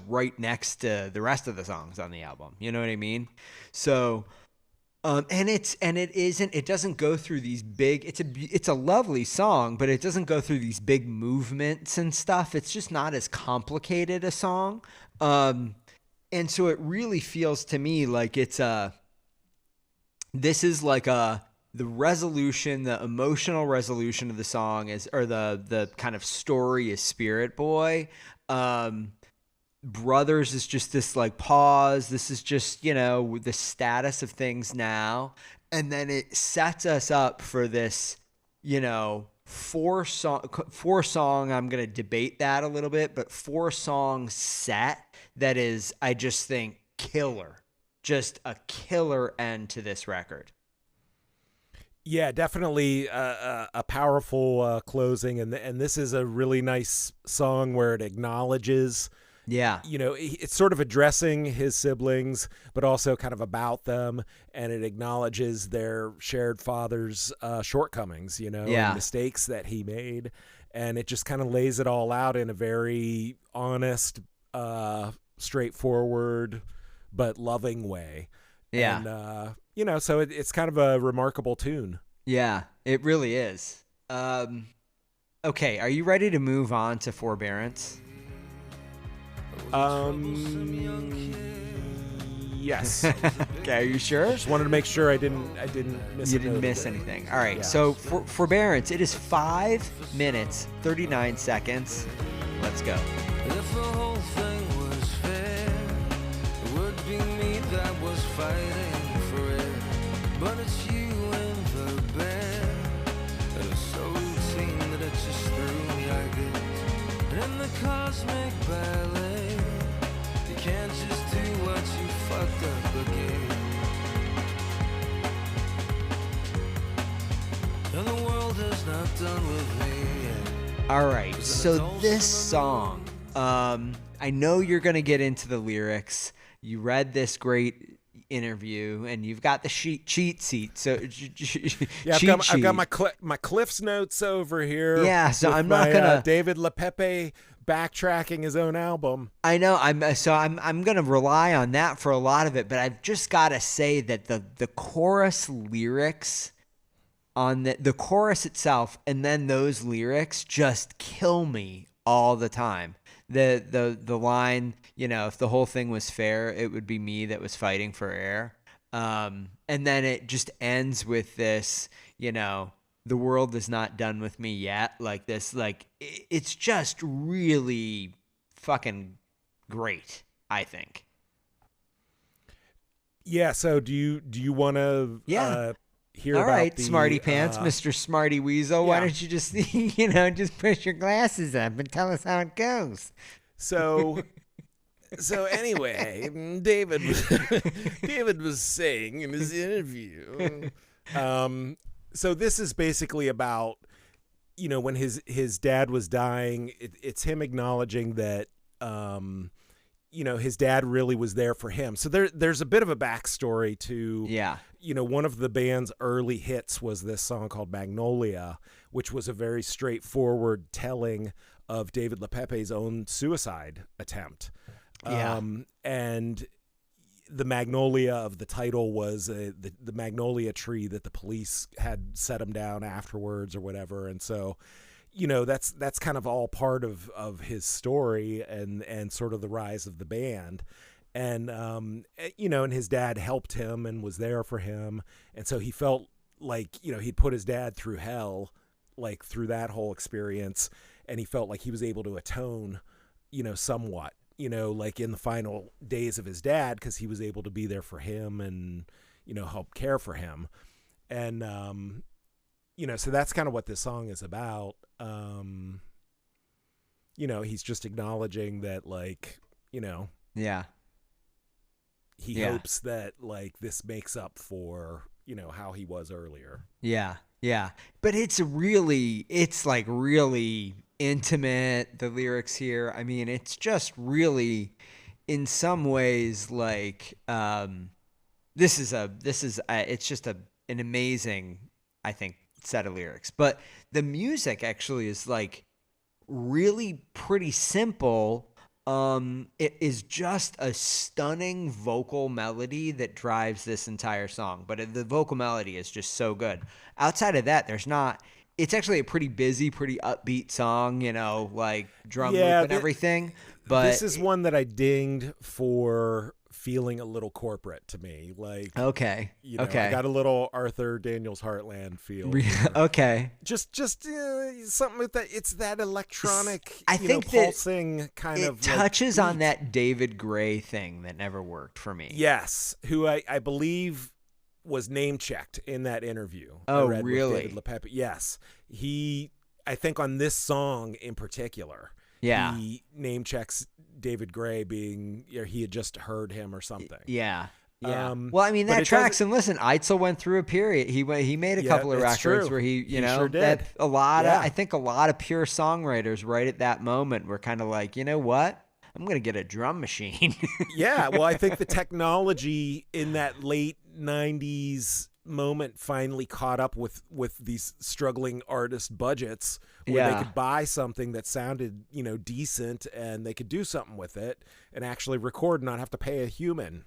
right next to the rest of the songs on the album. You know what I mean? So, it doesn't go through these big. It's a lovely song, but it doesn't go through these big movements and stuff. It's just not as complicated a song, and so it really feels to me like this is like the emotional resolution of the song or the kind of story is Spirit Boy. Brothers is just this like pause. This is just, the status of things now. And then it sets us up for this, four song. I'm going to debate that a little bit, but 4-song set that is, I just think, killer. Just a killer end to this record. Yeah, definitely a powerful closing, and this is a really nice song where it acknowledges. Yeah, it's sort of addressing his siblings, but also kind of about them, and it acknowledges their shared father's shortcomings, and mistakes that he made, and it just kind of lays it all out in a very honest, straightforward, but loving way. Yeah. And, so it's kind of a remarkable tune. Yeah, it really is. Okay, are you ready to move on to Forbearance? Yes. Okay, are you sure? Just wanted to make sure I didn't miss You didn't miss anything. All right, so Forbearance, it is 5 minutes, 39 seconds. Let's go. If the whole thing was fair, it would be me that was fighting for it. But it's you and the bear, and it's so routine that it just threw me, I guess. And in the cosmic ballet, you can't just do what you fucked up again. And the world is not done with me yet. All right, so this song, I know you're going to get into the lyrics. You read this great interview, and you've got the cheat sheet. So yeah, I've got my Cliff's notes over here. Yeah, so I'm not gonna David LePepe backtracking his own album. I know. I'm gonna rely on that for a lot of it, but I've just got to say that the chorus lyrics on the chorus itself, and then those lyrics just kill me all the time. The line, if the whole thing was fair, it would be me that was fighting for air. And then it just ends with this, The World Is Not Done With Me Yet, like this, like it's just really fucking great, I think. Yeah, so do you want to hear All about right, the Smarty Pants, Mr. Smarty Weasel, why don't you just just push your glasses up and tell us how it goes? So anyway, David was saying in his interview. So this is basically about, when his dad was dying. It's him acknowledging that his dad really was there for him. So there's a bit of a backstory to one of the band's early hits was this song called Magnolia, which was a very straightforward telling of David LePepe's own suicide attempt. And the magnolia of the title was the magnolia tree that the police had set him down afterwards or whatever. And so, that's kind of all part of his story and sort of the rise of the band. And, and his dad helped him and was there for him. And so he felt like, he'd put his dad through hell, like through that whole experience. And he felt like he was able to atone, somewhat, like in the final days of his dad, because he was able to be there for him and, help care for him. And, so that's kind of what this song is about. He's just acknowledging that, like, he hopes that, like, this makes up for, how he was earlier. Yeah. Yeah. But it's really intimate, the lyrics here. I mean, it's just really, in some ways, like, it's just an amazing, I think, set of lyrics. But the music actually is like really pretty simple. It is just a stunning vocal melody that drives this entire song. But the vocal melody is just so good. Outside of that, it's actually a pretty busy, pretty upbeat song, like drum loop and everything. But this is one that I dinged for feeling a little corporate to me. Like, okay. I got a little Arthur Daniels Heartland feel. Okay. Just something with that. It's that electronic, I think pulsing kind of. It touches on that David Gray thing that never worked for me. Yes. Who I believe was name checked in that interview. Oh, really? David LePepe. Yes. I think on this song in particular, he name checks David Gray being, he had just heard him or something. Yeah. Yeah. Well, I mean, that tracks. And listen, Eitzel went through a period. He made a couple of records where he sure did. That I think a lot of pure songwriters right at that moment were kind of like, you know what? I'm going to get a drum machine. Yeah. Well, I think the technology in that late 90s moment finally caught up with these struggling artist budgets where they could buy something that sounded, decent, and they could do something with it and actually record and not have to pay a human,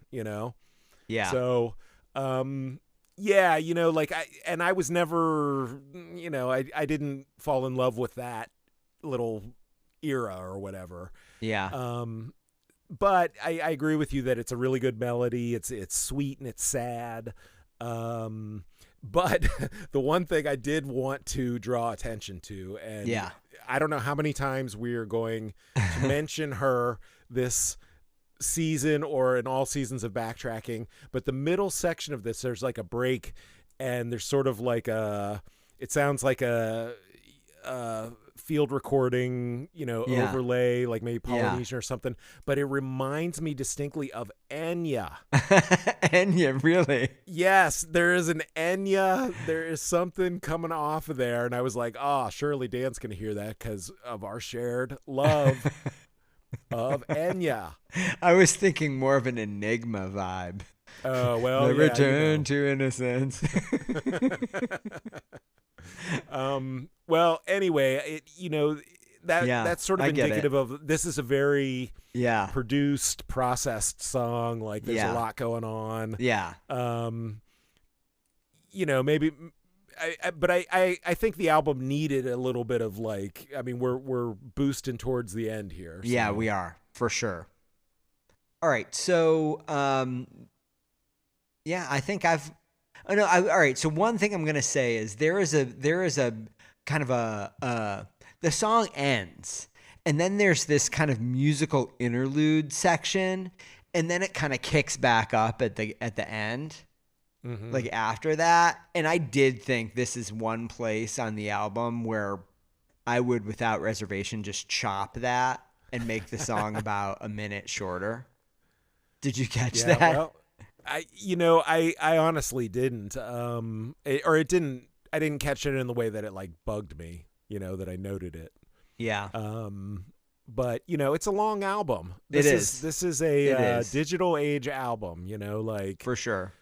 Yeah. So, like I was never, I didn't fall in love with that little era or whatever. Yeah. But I agree with you that it's a really good melody. It's sweet and it's sad. But the one thing I did want to draw attention to, and I don't know how many times we are going to mention her this season or in all seasons of Backtracking, but the middle section of this, there's like a break and there's sort of like it sounds like a field recording, overlay, like maybe Polynesian or something, but it reminds me distinctly of Enya. Enya, really? Yes, there is an Enya. There is something coming off of there, and I was like, surely Dan's gonna hear that because of our shared love of Enya. I was thinking more of an Enigma vibe. Oh, well, the return to innocence. Well, anyway, that's sort of indicative of this is a very produced, processed song. Like there's a lot going on. Yeah. Maybe. I think the album needed a little bit of like. I mean, we're boosting towards the end here. So. Yeah, we are for sure. All right, so I think Oh no! All right. So one thing I'm gonna say is there is a kind of the song ends, and then there's this kind of musical interlude section, and then it kind of kicks back up at the end, like after that. And I did think this is one place on the album where I would, without reservation, just chop that and make the song about a minute shorter. Did you catch that? Well, I honestly didn't. I didn't catch it in the way that it like bugged me, that I noted it. Yeah. But it's a long album. This is a digital age album, like for sure.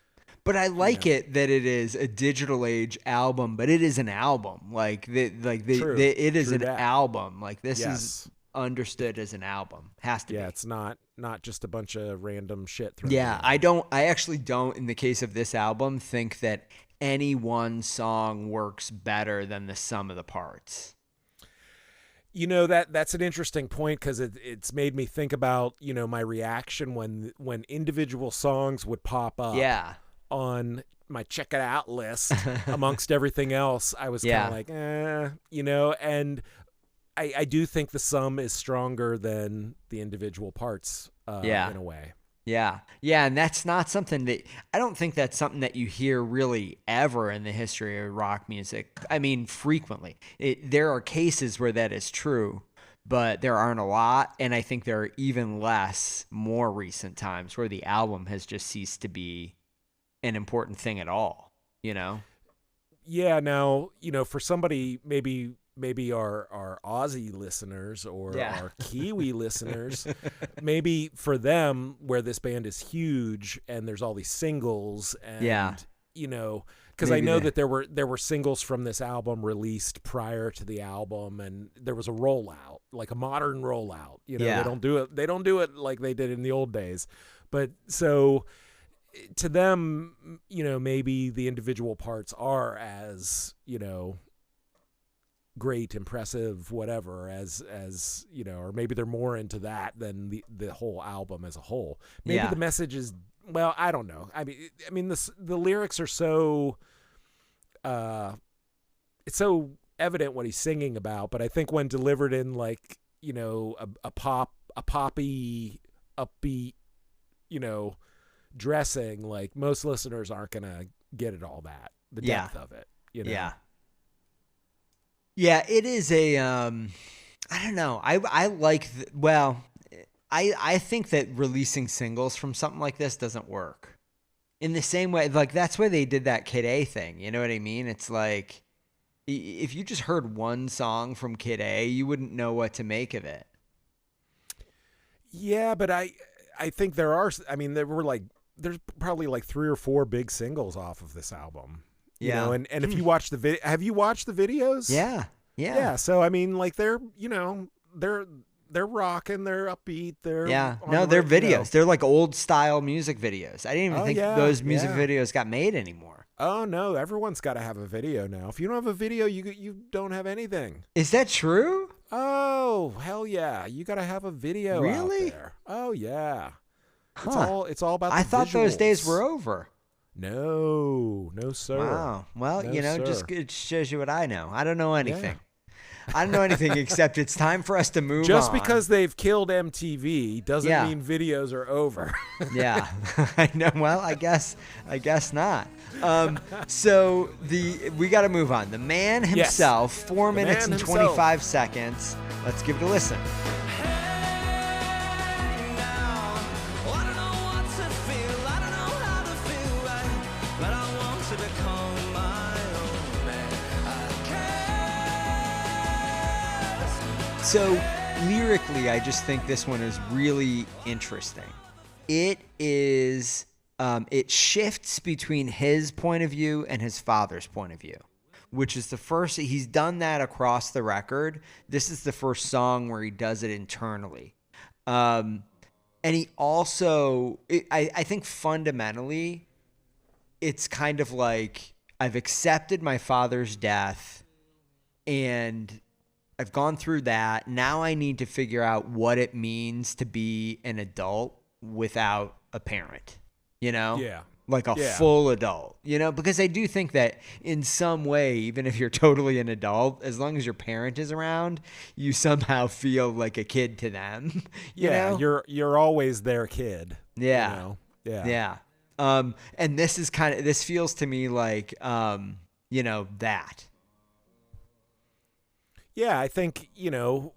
But I like it that it is a digital age album, but it is an album. It is an album. Like this is understood as an album. Has to be. Yeah, it's not just a bunch of random shit thrown Yeah, in. I actually don't, in the case of this album, think that any one song works better than the sum of the parts. That's an interesting point because it's made me think about, my reaction when individual songs would pop up. Yeah. On my check it out list amongst everything else. I was kind of like, and I do think the sum is stronger than the individual parts in a way. Yeah. Yeah. And that's not something I don't think that's something that you hear really ever in the history of rock music. I mean, frequently. There are cases where that is true, but there aren't a lot. And I think there are even less more recent times where the album has just ceased to be an important thing at all, Yeah. Now, for somebody, maybe our Aussie listeners or our Kiwi listeners, maybe for them where this band is huge and there's all these singles and, because I know that there were singles from this album released prior to the album and there was a rollout, like a modern rollout, they don't do it like they did in the old days. But so to them, maybe the individual parts are as, great, impressive, whatever, as or maybe they're more into that than the whole album as a whole. Maybe the message is, well, I don't know. I mean the lyrics are so it's so evident what he's singing about, but I think when delivered in like, a poppy upbeat, dressing, like most listeners aren't gonna get it all that the depth of it. Yeah, it is a I don't know. I like I think that releasing singles from something like this doesn't work. In the same way, like that's why they did that Kid A thing. You know what I mean? It's like if you just heard one song from Kid A, you wouldn't know what to make of it. Yeah, but I think there were there's probably like 3 or 4 big singles off of this album. And if you watch the video, have you watched the videos? Yeah. So I mean, like they're rocking, they're upbeat, they're they're videos. They're like old style music videos. I didn't even think those music videos got made anymore. Oh no, everyone's got to have a video now. If you don't have a video, you don't have anything. Is that true? Oh hell yeah, you got to have a video. Really? Out there. Oh yeah. It's all about. I thought visuals. Those days were over. No, sir. Wow. Well, no, just it shows you what I know. I don't know anything. I don't know anything except it's time for us to move on. Just because they've killed MTV doesn't mean videos are over. Yeah, I know. Well, I guess not. So we got to move on. The man himself, 4 minutes and 25 seconds. Let's give it a listen. So lyrically, I just think this one is really interesting. It is, it shifts between his point of view and his father's point of view, which is the first, he's done that across the record. This is the first song where he does it internally. And he also, I think fundamentally, it's kind of like, I've accepted my father's death and I've gone through that. Now I need to figure out what it means to be an adult without a parent, Yeah. like a full adult, you know, because I do think that in some way, even if you're totally an adult, as long as your parent is around, you somehow feel like a kid to them. You know? You're always their kid. Yeah. You know? Yeah. Yeah. And this feels to me like, you know, that. Yeah, I think, you know,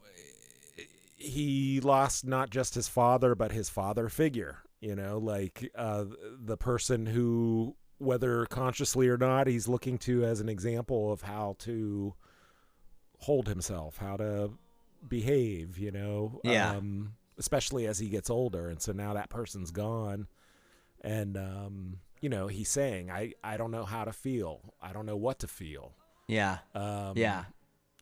he lost not just his father, but his father figure, you know, like the person who, whether consciously or not, he's looking to as an example of how to hold himself, how to behave, you know, especially as he gets older. And so now that person's gone. And, you know, he's saying, I don't know how to feel. I don't know what to feel. Yeah.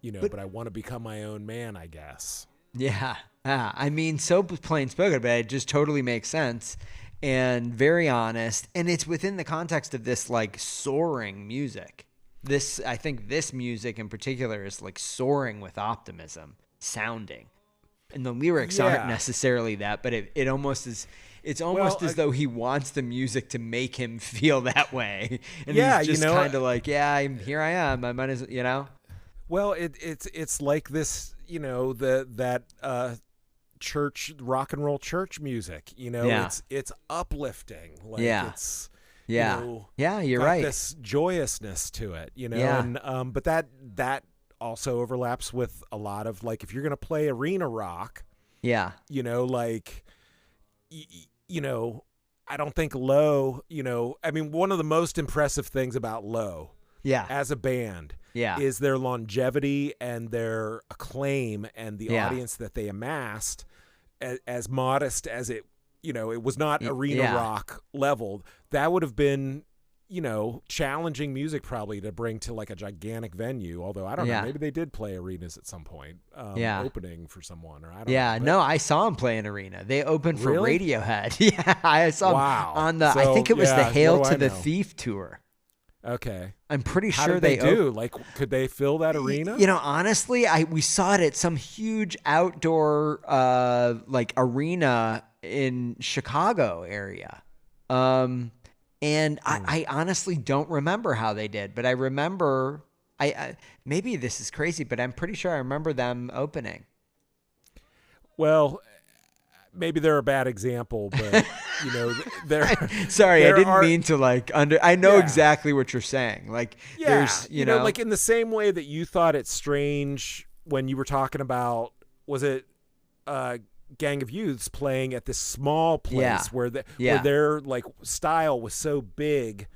You know, but I want to become my own man, I guess. Yeah. I mean, so plain spoken, but it just totally makes sense and very honest. And it's within the context of this like soaring music. I think this music in particular is like soaring with optimism sounding. And the lyrics aren't necessarily that, but it almost is. It's almost as though he wants the music to make him feel that way. And he's just kind of like, here I am. I might as, you know. Well, it's like this, you know, that church, rock and roll church music, you know, it's uplifting. Like it's, you know, you're right. This joyousness to it, you know, and but that also overlaps with a lot of like, if you're going to play arena rock, you know, like, you know, I don't think Low, you know, I mean, one of the most impressive things about Low, as a band, is their longevity and their acclaim and the audience that they amassed, as modest as it, you know, it was not arena rock level. That would have been, you know, challenging music probably to bring to like a gigantic venue. Although I don't know, maybe they did play arenas at some point, opening for someone, or I don't know. No, I saw them play an arena. They opened for Radiohead. I saw them on the, I think it was the Hail to the Thief tour. Okay. I'm pretty How sure did they do. Like, could they fill that arena? You know, honestly, we saw it at some huge outdoor like arena in Chicago area. And I honestly don't remember how they did, but I remember I maybe this is crazy, but I'm pretty sure I remember them opening. Well, maybe they're a bad example, but you know, they're sorry, I didn't mean to like I know exactly what you're saying. Like there's, you know, like in the same way that you thought it's strange when you were talking about, was it Gang of Youths playing at this small place where their like style was so big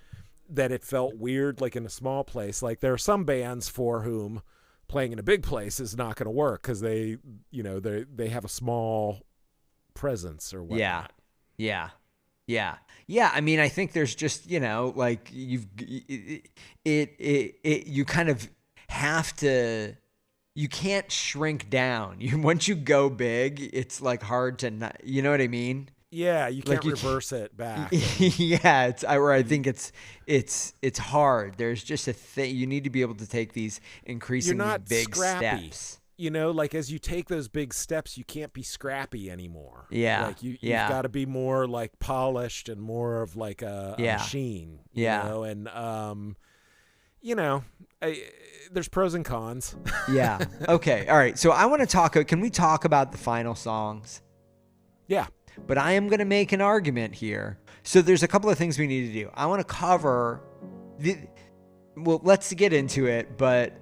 that it felt weird, like in a small place. Like there are some bands for whom playing in a big place is not going to work because they, you know, they have a small presence or whatnot. Yeah. I mean, I think there's just, you know, like you kind of have to. You can't shrink down. Once you go big, it's like hard to not. You know what I mean? Yeah, you can't reverse it back. I think it's hard. There's just a thing. You need to be able to take these increasingly big steps. You know, like as you take those big steps, you can't be scrappy anymore. Yeah. Like you've got to be more like polished and more of like a machine. You know? And, you know, there's pros and cons. Yeah. Okay. All right. So I want to can we talk about the final songs? Yeah. But I am going to make an argument here. So there's a couple of things we need to do. I want to cover well, let's get into it, but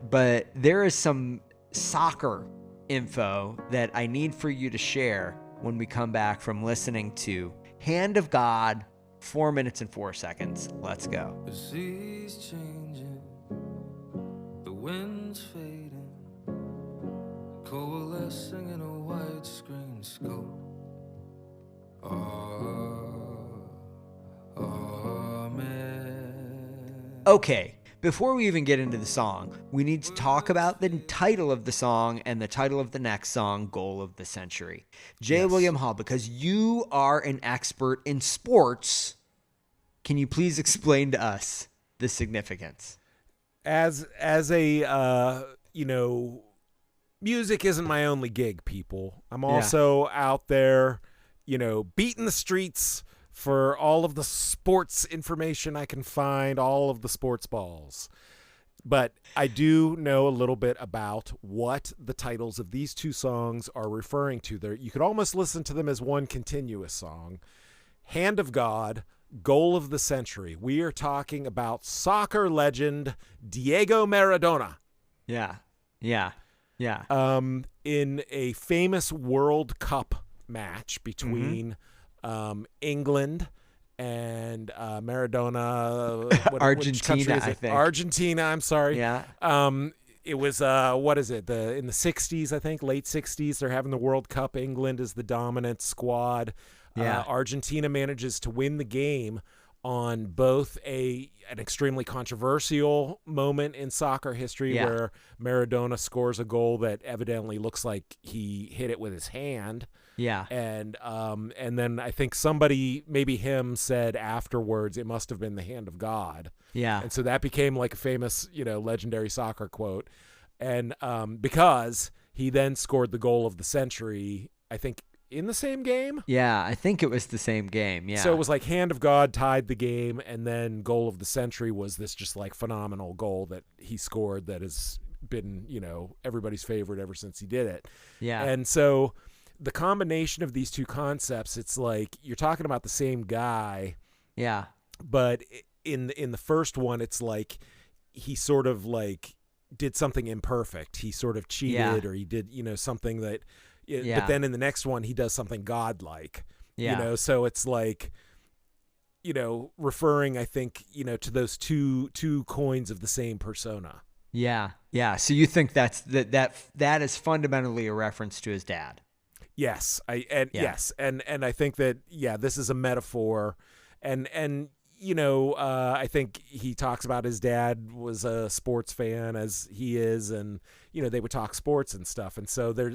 there is some soccer info that I need for you to share when we come back from listening to Hand of God, 4 minutes and 4 seconds. Let's go. The sea's changing, the wind's fading, coalescing in a widescreen scope. Amen. Okay. Before we even get into the song, we need to talk about the title of the song and the title of the next song, Goal of the Century. J. William Hall, because you are an expert in sports, can you please explain to us the significance? As a, you know, music isn't my only gig, people. I'm also out there, you know, beating the streets for all of the sports information I can find, all of the sports balls. But I do know a little bit about what the titles of these two songs are referring to. You could almost listen to them as one continuous song. Hand of God, Goal of the Century. We are talking about soccer legend Diego Maradona. Yeah. In a famous World Cup match between England and Maradona, Argentina, I think. Argentina, I'm sorry. Yeah. It was what is it? In the 60s, I think, late 60s. They're having the World Cup. England is the dominant squad. Yeah. Argentina manages to win the game on both an extremely controversial moment in soccer history where Maradona scores a goal that evidently looks like he hit it with his hand. Yeah. And then I think somebody, maybe him, said afterwards it must have been the hand of God. Yeah. And so that became like a famous, legendary soccer quote. And because he then scored the goal of the century, I think, in the same game? Yeah, I think it was the same game. Yeah. So it was like hand of God tied the game, and then goal of the century was this just like phenomenal goal that he scored that has been, everybody's favorite ever since he did it. Yeah. And so the combination of these two concepts, it's like you're talking about the same guy. Yeah. But in the first one, it's like he sort of like did something imperfect. He sort of cheated or he did, something that but then in the next one, he does something godlike, so it's like, referring, I think, to those two coins of the same persona. Yeah. Yeah. So you think that is fundamentally a reference to his dad? Yes. Yes. And I think that, this is a metaphor and I think he talks about his dad was a sports fan as he is, and they would talk sports and stuff, and so there,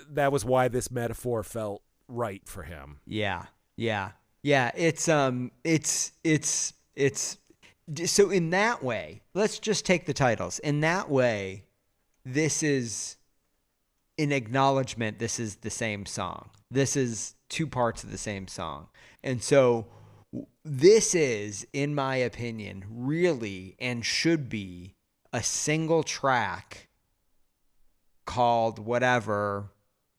that was why this metaphor felt right for him. Yeah. It's so in that way. Let's just take the titles. In that way, this is an acknowledgement. This is the same song. This is two parts of the same song, and so. This is, in my opinion, really and should be a single track called whatever,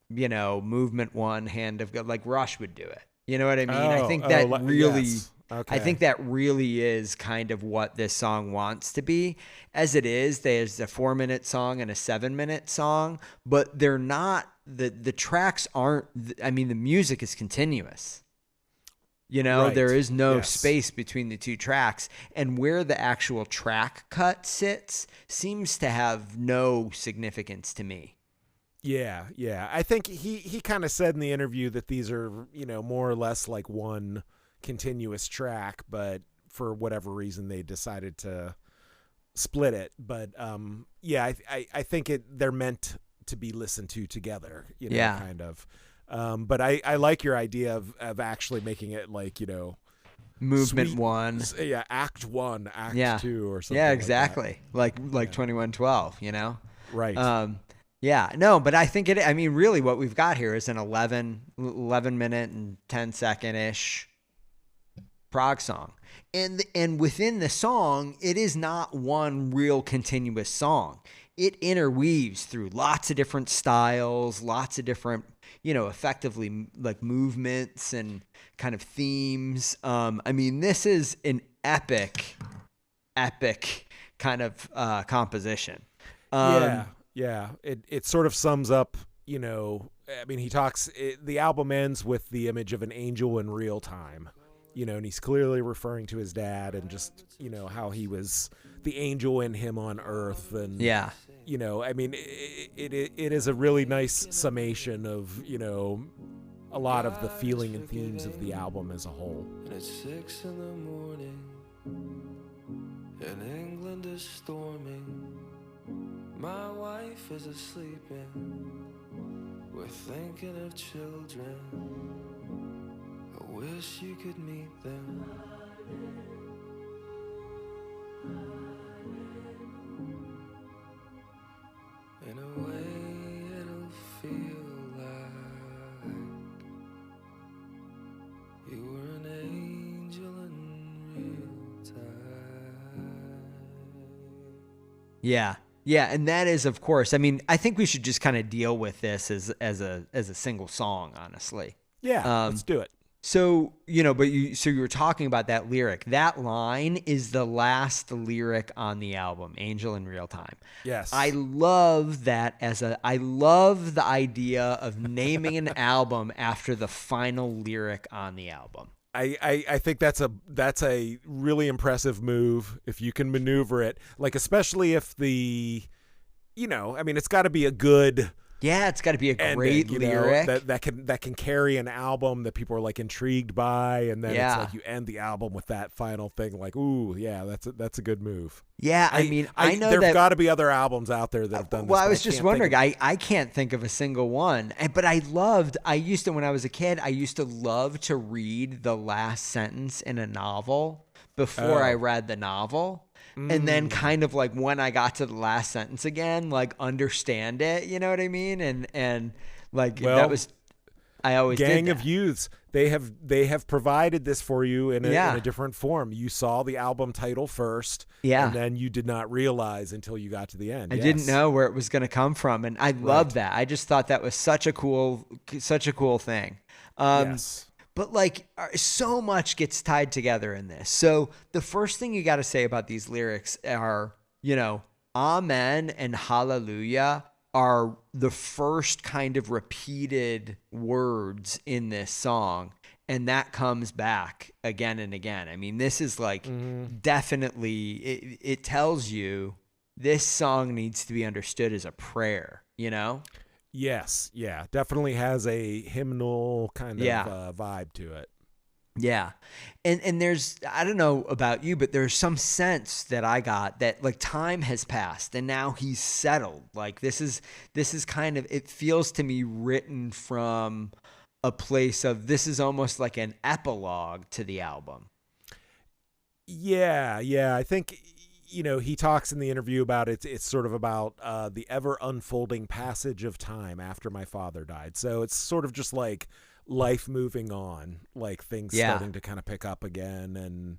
Movement 1, Hand of God, like Rush would do it. You know what I mean? I think that really, yes. Okay. I think that really is kind of what this song wants to be. As it is, there's a 4-minute song and a 7-minute song, but they're not, the tracks aren't, the music is continuous. Right. There is no space between the two tracks, and where the actual track cut sits seems to have no significance to me. Yeah. I think he kind of said in the interview that these are, more or less like one continuous track, but for whatever reason they decided to split it. But I think they're meant to be listened to together, kind of. But I like your idea of actually making it like, Movement sweet, 1. Yeah, act 1, act 2 or something. Yeah, exactly. Like 2112, Right. No, but I think really what we've got here is an 11 minute and 10-second-ish prog song. And within the song, it is not one real continuous song. It interweaves through lots of different styles, lots of different, effectively like movements and kind of themes. This is an epic kind of composition. Yeah. It sort of sums up, he talks, the album ends with the image of an angel in real time, and he's clearly referring to his dad and just, how he was the angel in him on earth. And, it is a really nice summation of, a lot of the feeling and themes of the album as a whole. And it's 6 a.m, and England is storming. My wife is asleep and we're thinking of children. I wish you could meet them. In a way it'll feel like you were Yeah. Yeah, and that is, of course. I mean, I think we should just kind of deal with this as a single song, honestly. Yeah, let's do it. So, but you were talking about that lyric. That line is the last lyric on the album, Angel in Real Time. Yes. I love that I love the idea of naming an album after the final lyric on the album. I think that's a really impressive move if you can maneuver it, like especially if it's got to be a good. Yeah, it's got to be a great lyric that can carry an album that people are like intrigued by, and then it's like you end the album with that final thing. Like, ooh, yeah, that's a good move. Yeah, I know there've got to be other albums out there that have done this. Well, I was just wondering. I can't think of a single one, but I used to, when I was a kid, I used to love to read the last sentence in a novel before I read the novel. And then kind of like when I got to the last sentence again, like understand it, you know what I mean? And like that was, I always Gang did of Youths, they have provided this for you in a different form. You saw the album title first, and then you did not realize until you got to the end. I didn't know where it was going to come from, and I love that. I just thought that was such a cool thing. Yes. But like so much gets tied together in this. So the first thing you got to say about these lyrics are, Amen and Hallelujah are the first kind of repeated words in this song. And that comes back again and again. I mean, this is like definitely, it tells you this song needs to be understood as a prayer, Yes, yeah, definitely has a hymnal kind of vibe to it. Yeah, and there's, I don't know about you, but there's some sense that I got that like time has passed and now he's settled. Like this is kind of, it feels to me written from a place of, this is almost like an epilogue to the album. Yeah, I think. He talks in the interview about it. It's sort of about the ever unfolding passage of time after my father died. So it's sort of just like life moving on, like things starting to kind of pick up again,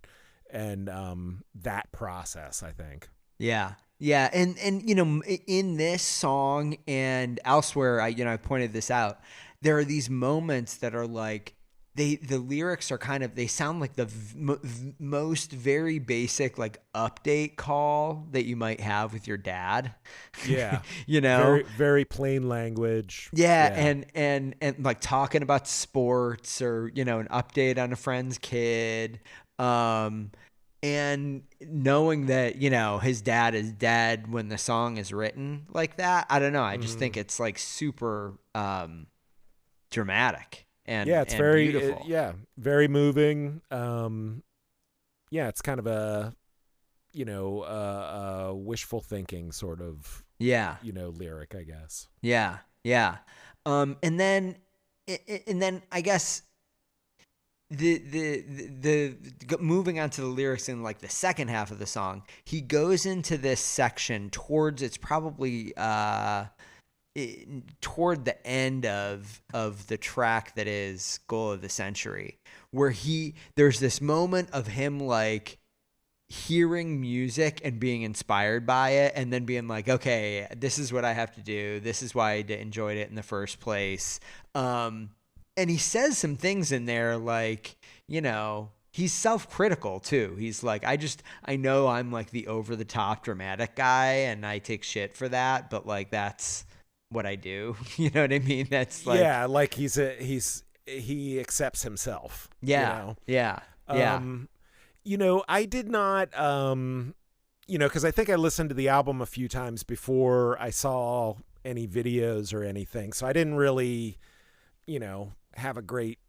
and that process, I think. Yeah. And in this song and elsewhere, I pointed this out. There are these moments that are like, the lyrics are kind of, they sound like the most very basic like update call that you might have with your dad. Yeah. Very, very plain language. Yeah. And like talking about sports or, an update on a friend's kid. And knowing that, his dad is dead when the song is written like that. I don't know. I just think it's like super dramatic. It's and very beautiful. Very moving. It's kind of a wishful thinking sort of lyric, I guess. Yeah. And then I guess the moving on to the lyrics in like the second half of the song, he goes into this section towards, it's probably toward the end of the track that is Goal of the Century, where there's this moment of him like hearing music and being inspired by it and then being like, okay, this is what I have to do. This is why I enjoyed it in the first place. And he says some things in there like, he's self-critical too. He's like, I know I'm like the over the top dramatic guy and I take shit for that, but like that's what I do. You know what I mean? That's like, like he accepts himself. Yeah. I did not, because I think I listened to the album a few times before I saw any videos or anything. So I didn't really, have a great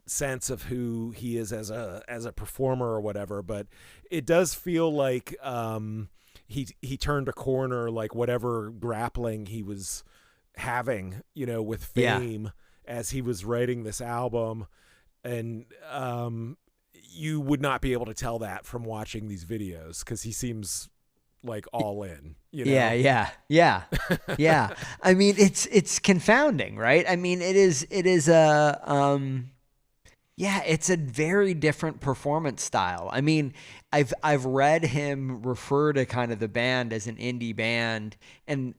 sense of who he is as a performer or whatever. But it does feel like he turned a corner, like whatever grappling he was having, with fame as he was writing this album. And you would not be able to tell that from watching these videos because he seems like all in, Yeah. I mean, it's confounding, right? I mean, it is Yeah, it's a very different performance style. I mean, I've read him refer to kind of the band as an indie band, and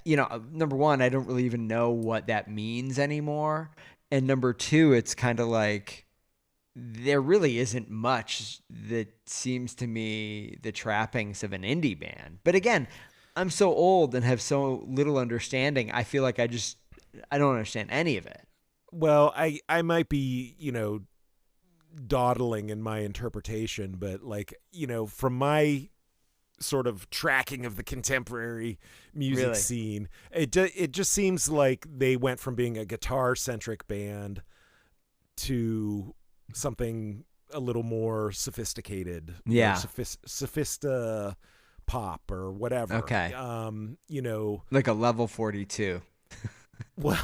number one, I don't really even know what that means anymore, and number two, it's kind of like there really isn't much that seems to me the trappings of an indie band. But again, I'm so old and have so little understanding. I feel like I don't understand any of it. Well, I might be, dawdling in my interpretation, but like, from my sort of tracking of the contemporary music scene, it just seems like they went from being a guitar centric band to something a little more sophisticated. Yeah. Sophista pop or whatever. Okay. Like a level 42. Well,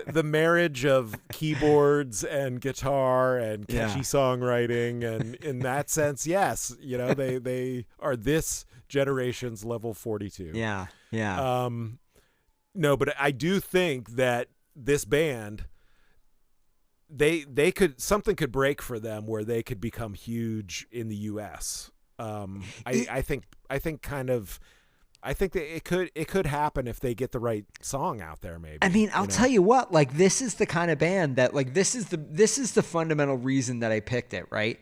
the marriage of keyboards and guitar and catchy songwriting, and in that sense, yes, they are this generation's level 42. Yeah. No, but I do think that this band, they could, something could break for them where they could become huge in the U.S. I think that it could happen if they get the right song out there. Maybe. I mean, I'll tell you what. Like, this is the kind of band that, like, this is the fundamental reason that I picked it. Right?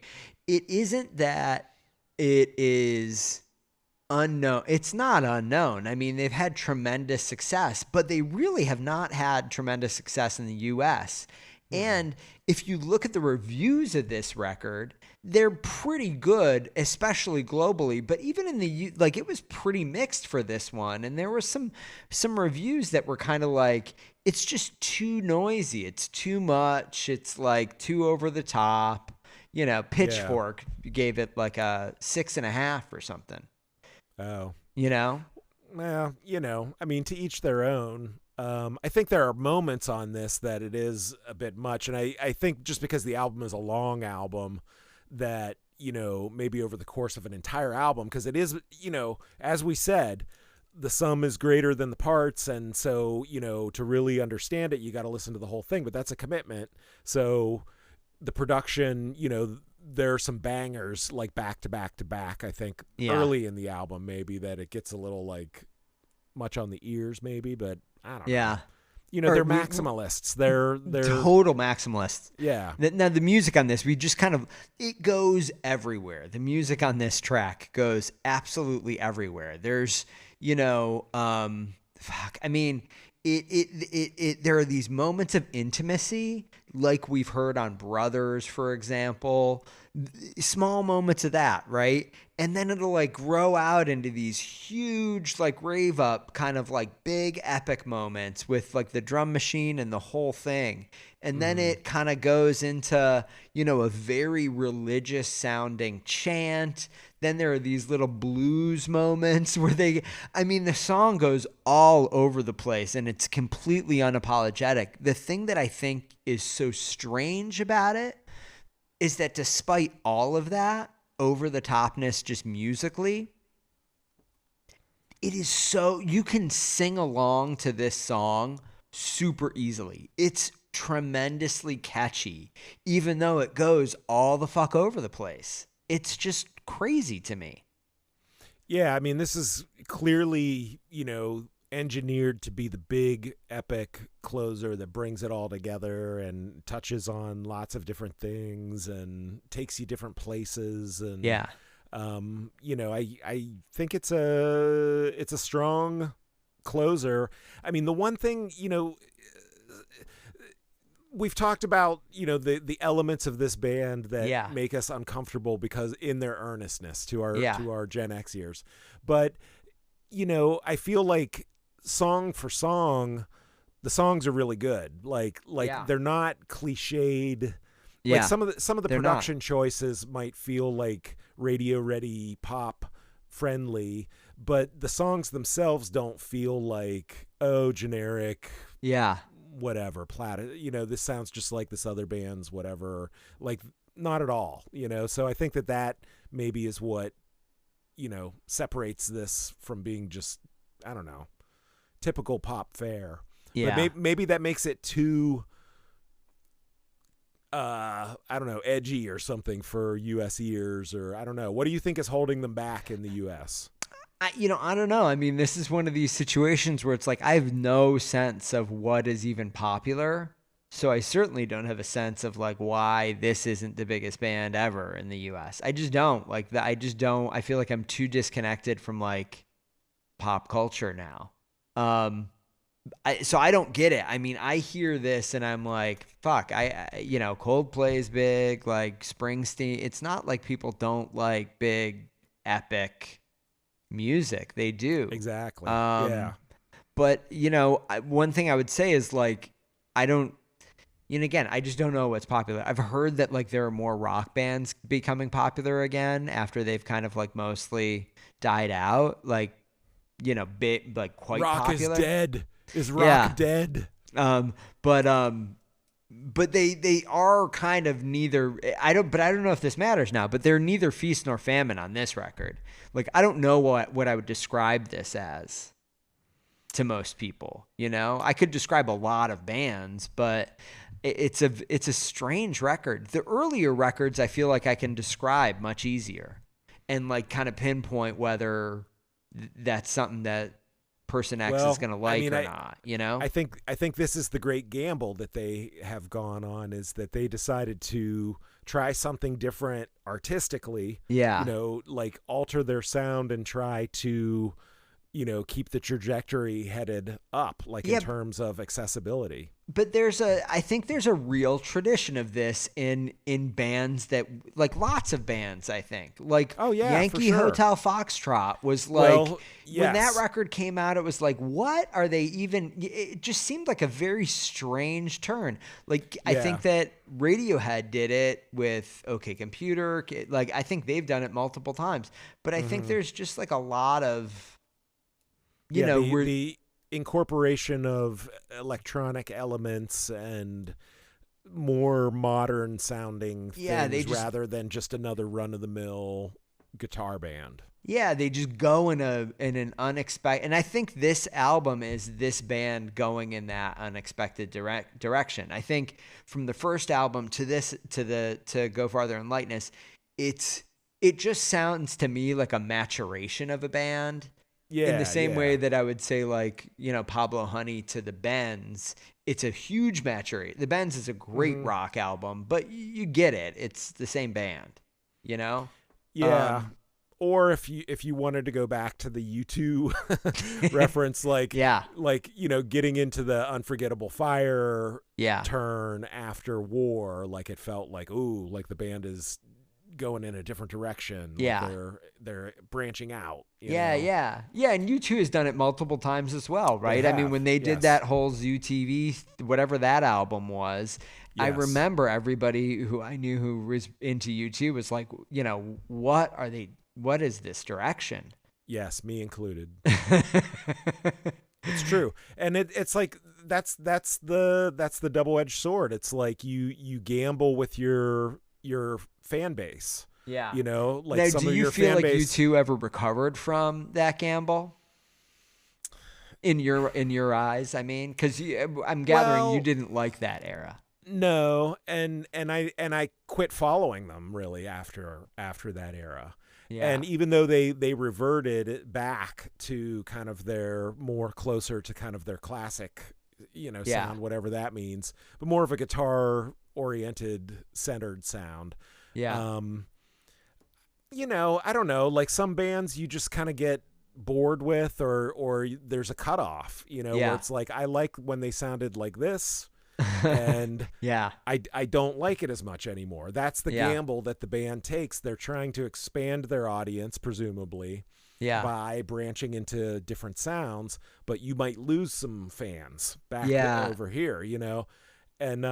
It isn't that it is unknown. It's not unknown. I mean, they've had tremendous success, but they really have not had tremendous success in the U.S. And if you look at the reviews of this record, they're pretty good, especially globally. But even in it was pretty mixed for this one. And there were some reviews that were kind of like, it's just too noisy. It's too much. It's like too over the top. Pitchfork gave it like a 6.5 or something. Oh. Well, I mean, to each their own. I think there are moments on this that it is a bit much. And I think just because the album is a long album that, maybe over the course of an entire album, because it is, as we said, the sum is greater than the parts. And so, to really understand it, you got to listen to the whole thing, but that's a commitment. So the production, there are some bangers like back to back to back, I think early in the album, maybe that it gets a little like much on the ears maybe, but I don't know. They're maximalists. They're total maximalists. Yeah. Now the music on this, it goes everywhere. The music on this track goes absolutely everywhere. There's, I mean, there are these moments of intimacy, like we've heard on Brothers, for example, small moments of that, right? And then it'll like grow out into these huge, like rave up kind of like big epic moments with like the drum machine and the whole thing. And then it kind of goes into, a very religious sounding chant. Then there are these little blues moments where the song goes all over the place and it's completely unapologetic. The thing that I think is so strange about it is that despite all of that over the topness just musically, it is so, you can sing along to this song super easily. It's tremendously catchy, even though it goes all the fuck over the place. It's just crazy to me. Yeah, I mean, this is clearly, engineered to be the big epic closer that brings it all together and touches on lots of different things and takes you different places. And I think it's a strong closer. I mean, the one thing, we've talked about, the elements of this band that make us uncomfortable because in their earnestness to our Gen X ears. But, I feel like song for song, the songs are really good. Like they're not cliched. Yeah. Like some of the production choices might feel like radio ready pop friendly, but the songs themselves don't feel like, generic. Yeah. Whatever, this sounds just like this other band's whatever, like not at all, so I think that maybe is what separates this from being just, I don't know, typical pop fare. But maybe that makes it too I don't know, edgy or something for U.S. ears, or I don't know. What do you think is holding them back in the U.S.? I don't know. I mean, this is one of these situations where it's like I have no sense of what is even popular. So I certainly don't have a sense of like why this isn't the biggest band ever in the US. I just don't. I just don't. I feel like I'm too disconnected from like pop culture now. So I don't get it. I mean, I hear this and I'm like, fuck, Coldplay is big, like Springsteen. It's not like people don't like big epic music. They do. Exactly. Yeah. But, one thing I would say is like, again, I just don't know what's popular. I've heard that like there are more rock bands becoming popular again after they've kind of like mostly died out. Like, big, like quite rock popular. Rock is dead. Is rock dead? But they are kind of neither. I don't know if this matters now. But they're neither feast nor famine on this record. Like I don't know what I would describe this as to most people. I could describe a lot of bands, but it's a strange record. The earlier records I feel like I can describe much easier and like kind of pinpoint whether that's something that person X is going to like or not, I think this is the great gamble that they have gone on, is that they decided to try something different artistically. Yeah. Like alter their sound and try to, keep the trajectory headed up, like in terms of accessibility. But I think there's a real tradition of this in bands that like lots of bands, I think. Like Yankee Hotel Foxtrot was like, when that record came out, it was like, what are they even, it just seemed like a very strange turn. Like, I think that Radiohead did it with OK Computer. Like, I think they've done it multiple times, but I think there's just like a lot of, the incorporation of electronic elements and more modern sounding things rather than just another run-of-the-mill guitar band. Yeah, they just go in an unexpected, and I think this album is this band going in that unexpected direction. I think from the first album to this to Go Farther in Lightness, it just sounds to me like a maturation of a band. Yeah, in the same way that I would say like, Pablo Honey to the Bends, it's a huge maturation. The Bends is a great rock album, but you get it. It's the same band, Yeah. Or if you wanted to go back to the U2 reference, like getting into the Unforgettable Fire turn after War, like it felt like, ooh, like the band is going in a different direction. Like they're branching out. Yeah. And U2 has done it multiple times as well, right? I mean, when they did that whole Zoo TV, whatever that album was, I remember everybody who I knew who was into U2 was like, what is this direction? Yes, me included. It's true. And it's like that's the double-edged sword. It's like you gamble with your fan base. Yeah. Like now, some do of you your feel fan like base. U2 ever recovered from that gamble? In your eyes, I mean, because I'm gathering you didn't like that era. No, and I quit following them really after that era. Yeah. And even though they reverted back to kind of their more closer to kind of their classic, sound, whatever that means, but more of a guitar oriented centered sound. Yeah. I don't know, like some bands you just kind of get bored with or there's a cutoff, where it's like, I like when they sounded like this and I don't like it as much anymore. That's the gamble that the band takes. They're trying to expand their audience, presumably, by branching into different sounds, but you might lose some fans back over here, and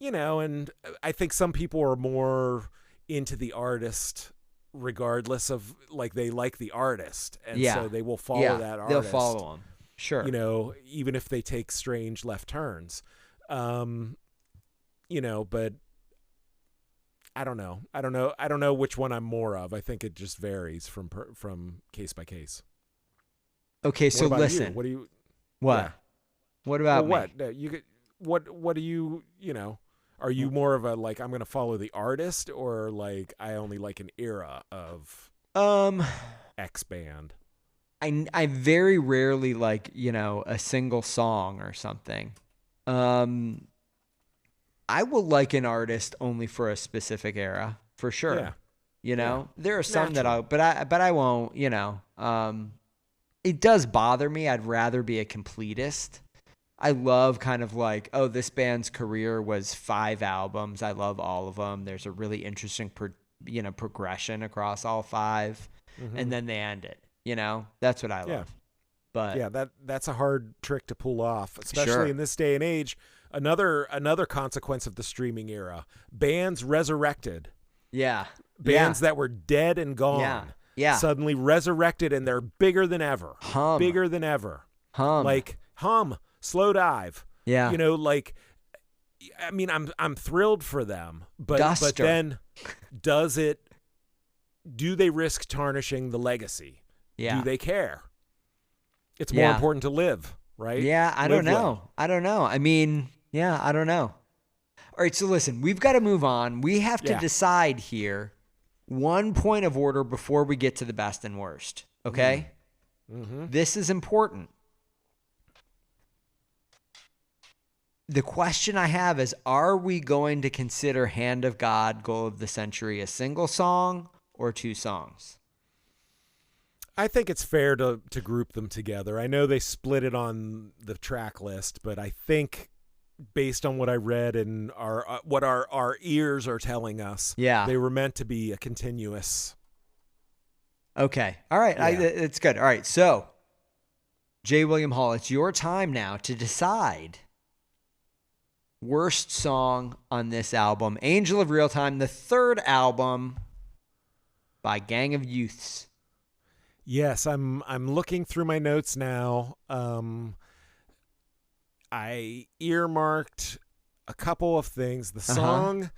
and I think some people are more into the artist regardless of, like, they like the artist, and so they will follow that artist. They'll follow him. Sure. Even if they take strange left turns. But I don't know. I don't know which one I'm more of. I think it just varies from case by case. Okay, so listen. What do you? What? Yeah. What about me? What? What do you? Are you more of a like I'm going to follow the artist, or like I only like an era of X band? I very rarely like, a single song or something. I will like an artist only for a specific era, for sure. Yeah. There are some Natural. that I won't, it does bother me. I'd rather be a completist. I love kind of like, oh, this band's career was 5 albums. I love all of them. There's a really interesting, progression across all 5, and then they end it. That's what I love. But yeah, that's a hard trick to pull off, especially in this day and age. Another consequence of the streaming era: bands resurrected. Yeah, bands that were dead and gone. Yeah, suddenly resurrected, and they're bigger than ever. Bigger than ever. Like Hum, Slow Dive. Yeah, like. I mean, I'm thrilled for them, but then do they risk tarnishing the legacy? Yeah. Do they care? It's more important to live, right? Yeah, I don't know. I don't know. I mean, I don't know. All right, so listen, we've got to move on. We have to decide here one point of order before we get to the best and worst, okay? Mm-hmm. This is important. The question I have is, are we going to consider Hand of God, Goal of the Century a single song or 2 songs? I think it's fair to group them together. I know they split it on the track list, but I think based on what I read and what our ears are telling us, they were meant to be a continuous. Okay. All right. Yeah. It's good. All right. So, J. William Hall, it's your time now to decide worst song on this album. Angel of Realtime, the 3rd album by Gang of Youths. Yes, I'm looking through my notes now. I earmarked a couple of things. The song,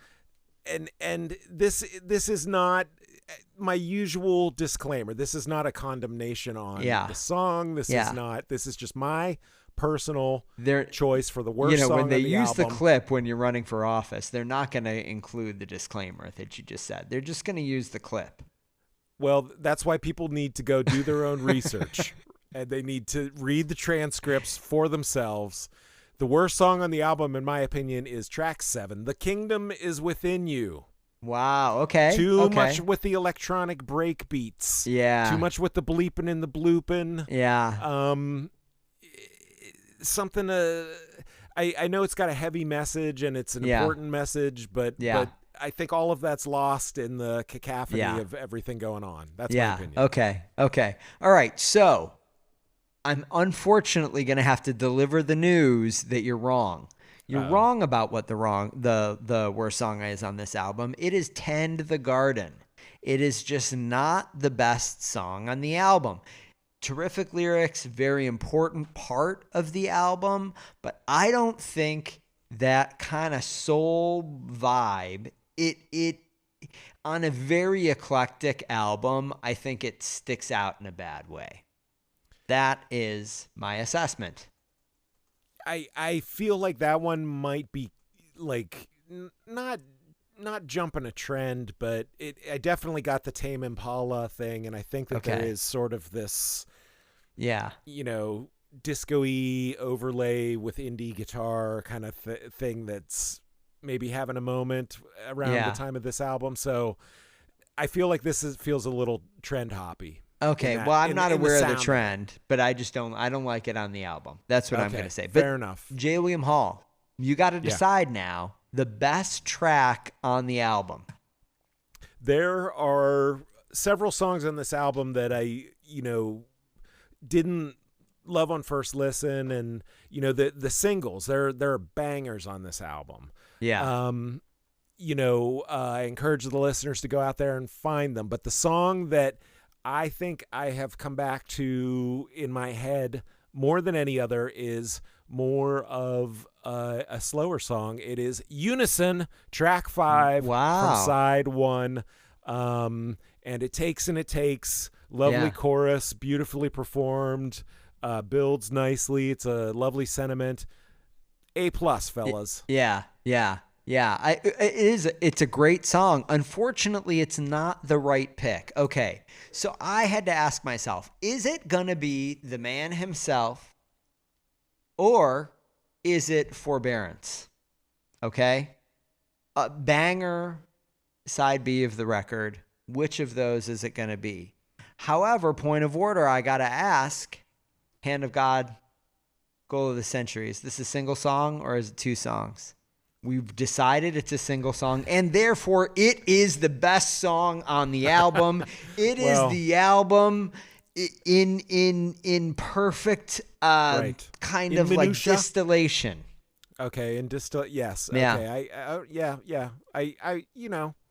and this is not my usual disclaimer. This is not a condemnation on the song. This is not. This is just my personal choice for the worst song when they on the use album. the clip when you're running for office, they're not going to include the disclaimer that you just said. They're just going to use the clip. Well, that's why people need to go do their own research, and they need to read the transcripts for themselves. The worst song on the album, in my opinion, is track 7, "The Kingdom Is Within You." Wow, okay. Too much with the electronic break beats. Yeah. Too much with the bleeping and the blooping. Yeah. Something I know it's got a heavy message and it's an important message, but I think all of that's lost in the cacophony of everything going on. That's my opinion. Okay. All right. So I'm unfortunately going to have to deliver the news that you're wrong. You're wrong about what the worst song is on this album. It is Tend the Garden. It is just not the best song on the album. Terrific lyrics, very important part of the album, but I don't think that kind of soul vibe, it on a very eclectic album, I think it sticks out in a bad way. That is my assessment. I feel like that one might be like not jumping a trend, but I definitely got the Tame Impala thing, and I think that there is sort of this, disco-y overlay with indie guitar kind of thing that's maybe having a moment around the time of this album. So I feel like this feels a little trend hoppy. Okay, well, I'm not aware of the trend, but I don't like it on the album. That's what I'm going to say. But fair enough. J. William Hall, you got to decide now the best track on the album. There are several songs on this album that I, didn't love on first listen, and the singles, there are bangers on this album. Yeah. I encourage the listeners to go out there and find them, but the song that I think I have come back to in my head more than any other is more of a slower song. It is Unison, track 5 from side 1. And it takes and it takes. Lovely chorus, beautifully performed, builds nicely. It's a lovely sentiment. A+, fellas. Yeah. Yeah, it's a great song. Unfortunately, it's not the right pick. Okay, so I had to ask myself, is it going to be the man himself or is it Forbearance? Okay? Banger, side B of the record. Which of those is it going to be? However, point of order, I got to ask, Hand of God, Goal of the Century, is this a single song or is it two songs? We've decided it's a single song, and therefore it is the best song on the album. It is the album in perfect kind of minutia? Like distillation. Okay, and yes. Yeah. Okay. I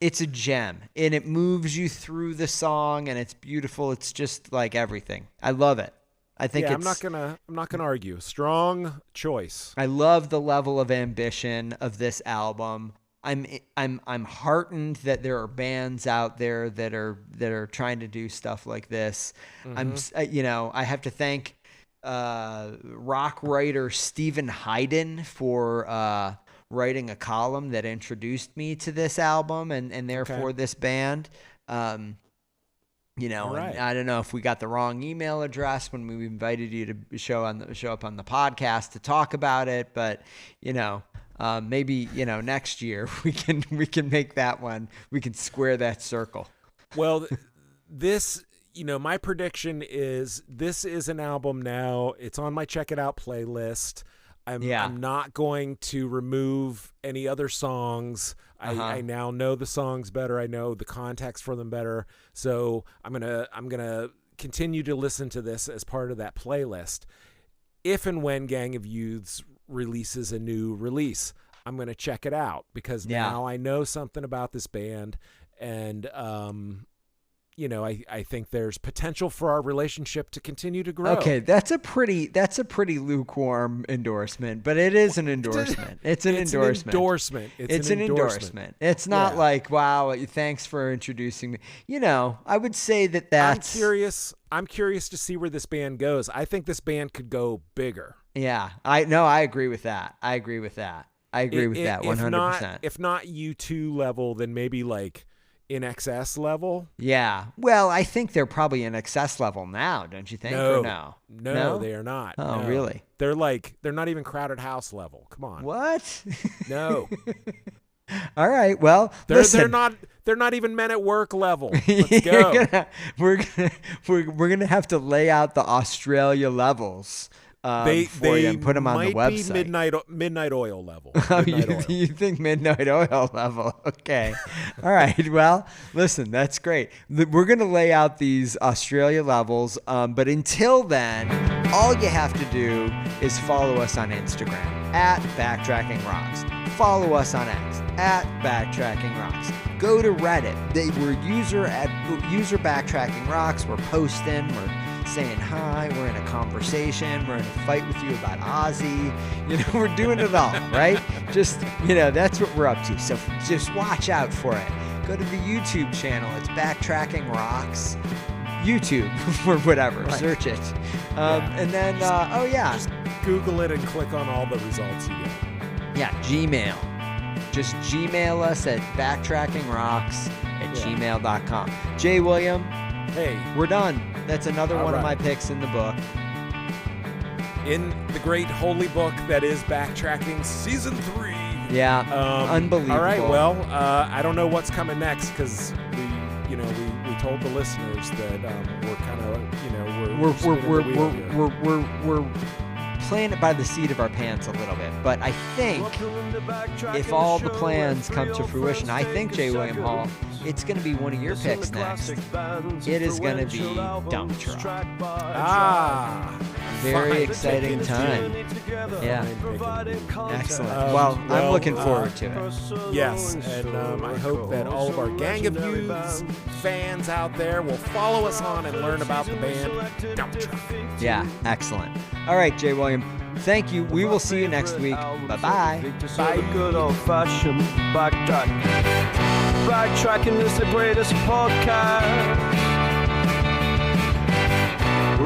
it's a gem, and it moves you through the song, and it's beautiful. It's just like everything. I love it. I think I'm not gonna argue. Strong choice. I love the level of ambition of this album. I'm heartened that there are bands out there that are trying to do stuff like this. Mm-hmm. I have to thank rock writer Stephen Hayden for writing a column that introduced me to this album and therefore this band. Right. I don't know if we got the wrong email address when we invited you to show up on the podcast to talk about it, but maybe next year we can make that one. We can square that circle. Well, this my prediction is this is an album now. It's on my Check It Out playlist. I'm not going to remove any other songs. I now know the songs better. I know the context for them better. So I'm gonna continue to listen to this as part of that playlist. If and when Gang of Youths releases a new release, I'm gonna check it out because now I know something about this band, and I think there's potential for our relationship to continue to grow. Okay, that's a pretty lukewarm endorsement, but it is an endorsement. It's an endorsement. It's an endorsement. It's not like, wow, thanks for introducing me. I would say that's... I'm curious to see where this band goes. I think this band could go bigger. Yeah, I agree with that. I agree with that 100%. If not U2 level, then maybe like In Excess level. Yeah. Well, I think they're probably In Excess level now, don't you think? No, they are not. Oh, no. Really? They're not even Crowded House level. Come on. What? No. All right. Well, they're not even Men at Work level. Let's go. We're gonna have to lay out the Australia levels. For you and put them on the website. Might be Midnight Oil level. You think Midnight Oil level? Okay. All right. Well, listen, that's great. We're going to lay out these Australia levels. But until then, all you have to do is follow us on Instagram at Backtracking Rocks. Follow us on X at Backtracking Rocks. Go to Reddit. We're user Backtracking Rocks. We're posting. We're saying hi, we're in a conversation, we're in a fight with you about Ozzy, we're doing it all, right? Just, that's what we're up to. So just watch out for it. Go to the YouTube channel. It's Backtracking Rocks YouTube or whatever. Right. Search it. And then, just Google it and click on all the results you get. Yeah, Gmail. Just Gmail us at backtrackingrocks@gmail.com. Jay William. Hey. We're done. That's another one of my picks in the book. In the great holy book that is Backtracking Season 3. Yeah, unbelievable. All right, well, I don't know what's coming next because we told the listeners that we're kind of, we're playing it by the seat of our pants a little bit. But I think if all the plans come to fruition, I think, J. William Hall, it's going to be one of your picks next. It is going to be Dump Truck. Very exciting time. Yeah. Excellent. Well, I'm looking forward to it. Yes, and I hope that all of our Gang of Youths fans out there will follow us on and learn about the band Dump Truck. Yeah, excellent. All right, Jay William, thank you. We will see you next week. Bye-bye. Bye. Good old-fashioned backtracking. Backtracking is the greatest podcast.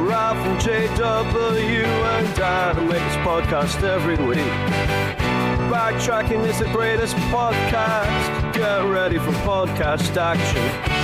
Ralph and JW and Dan make this podcast every week. Backtracking is the greatest podcast. Get ready for podcast action.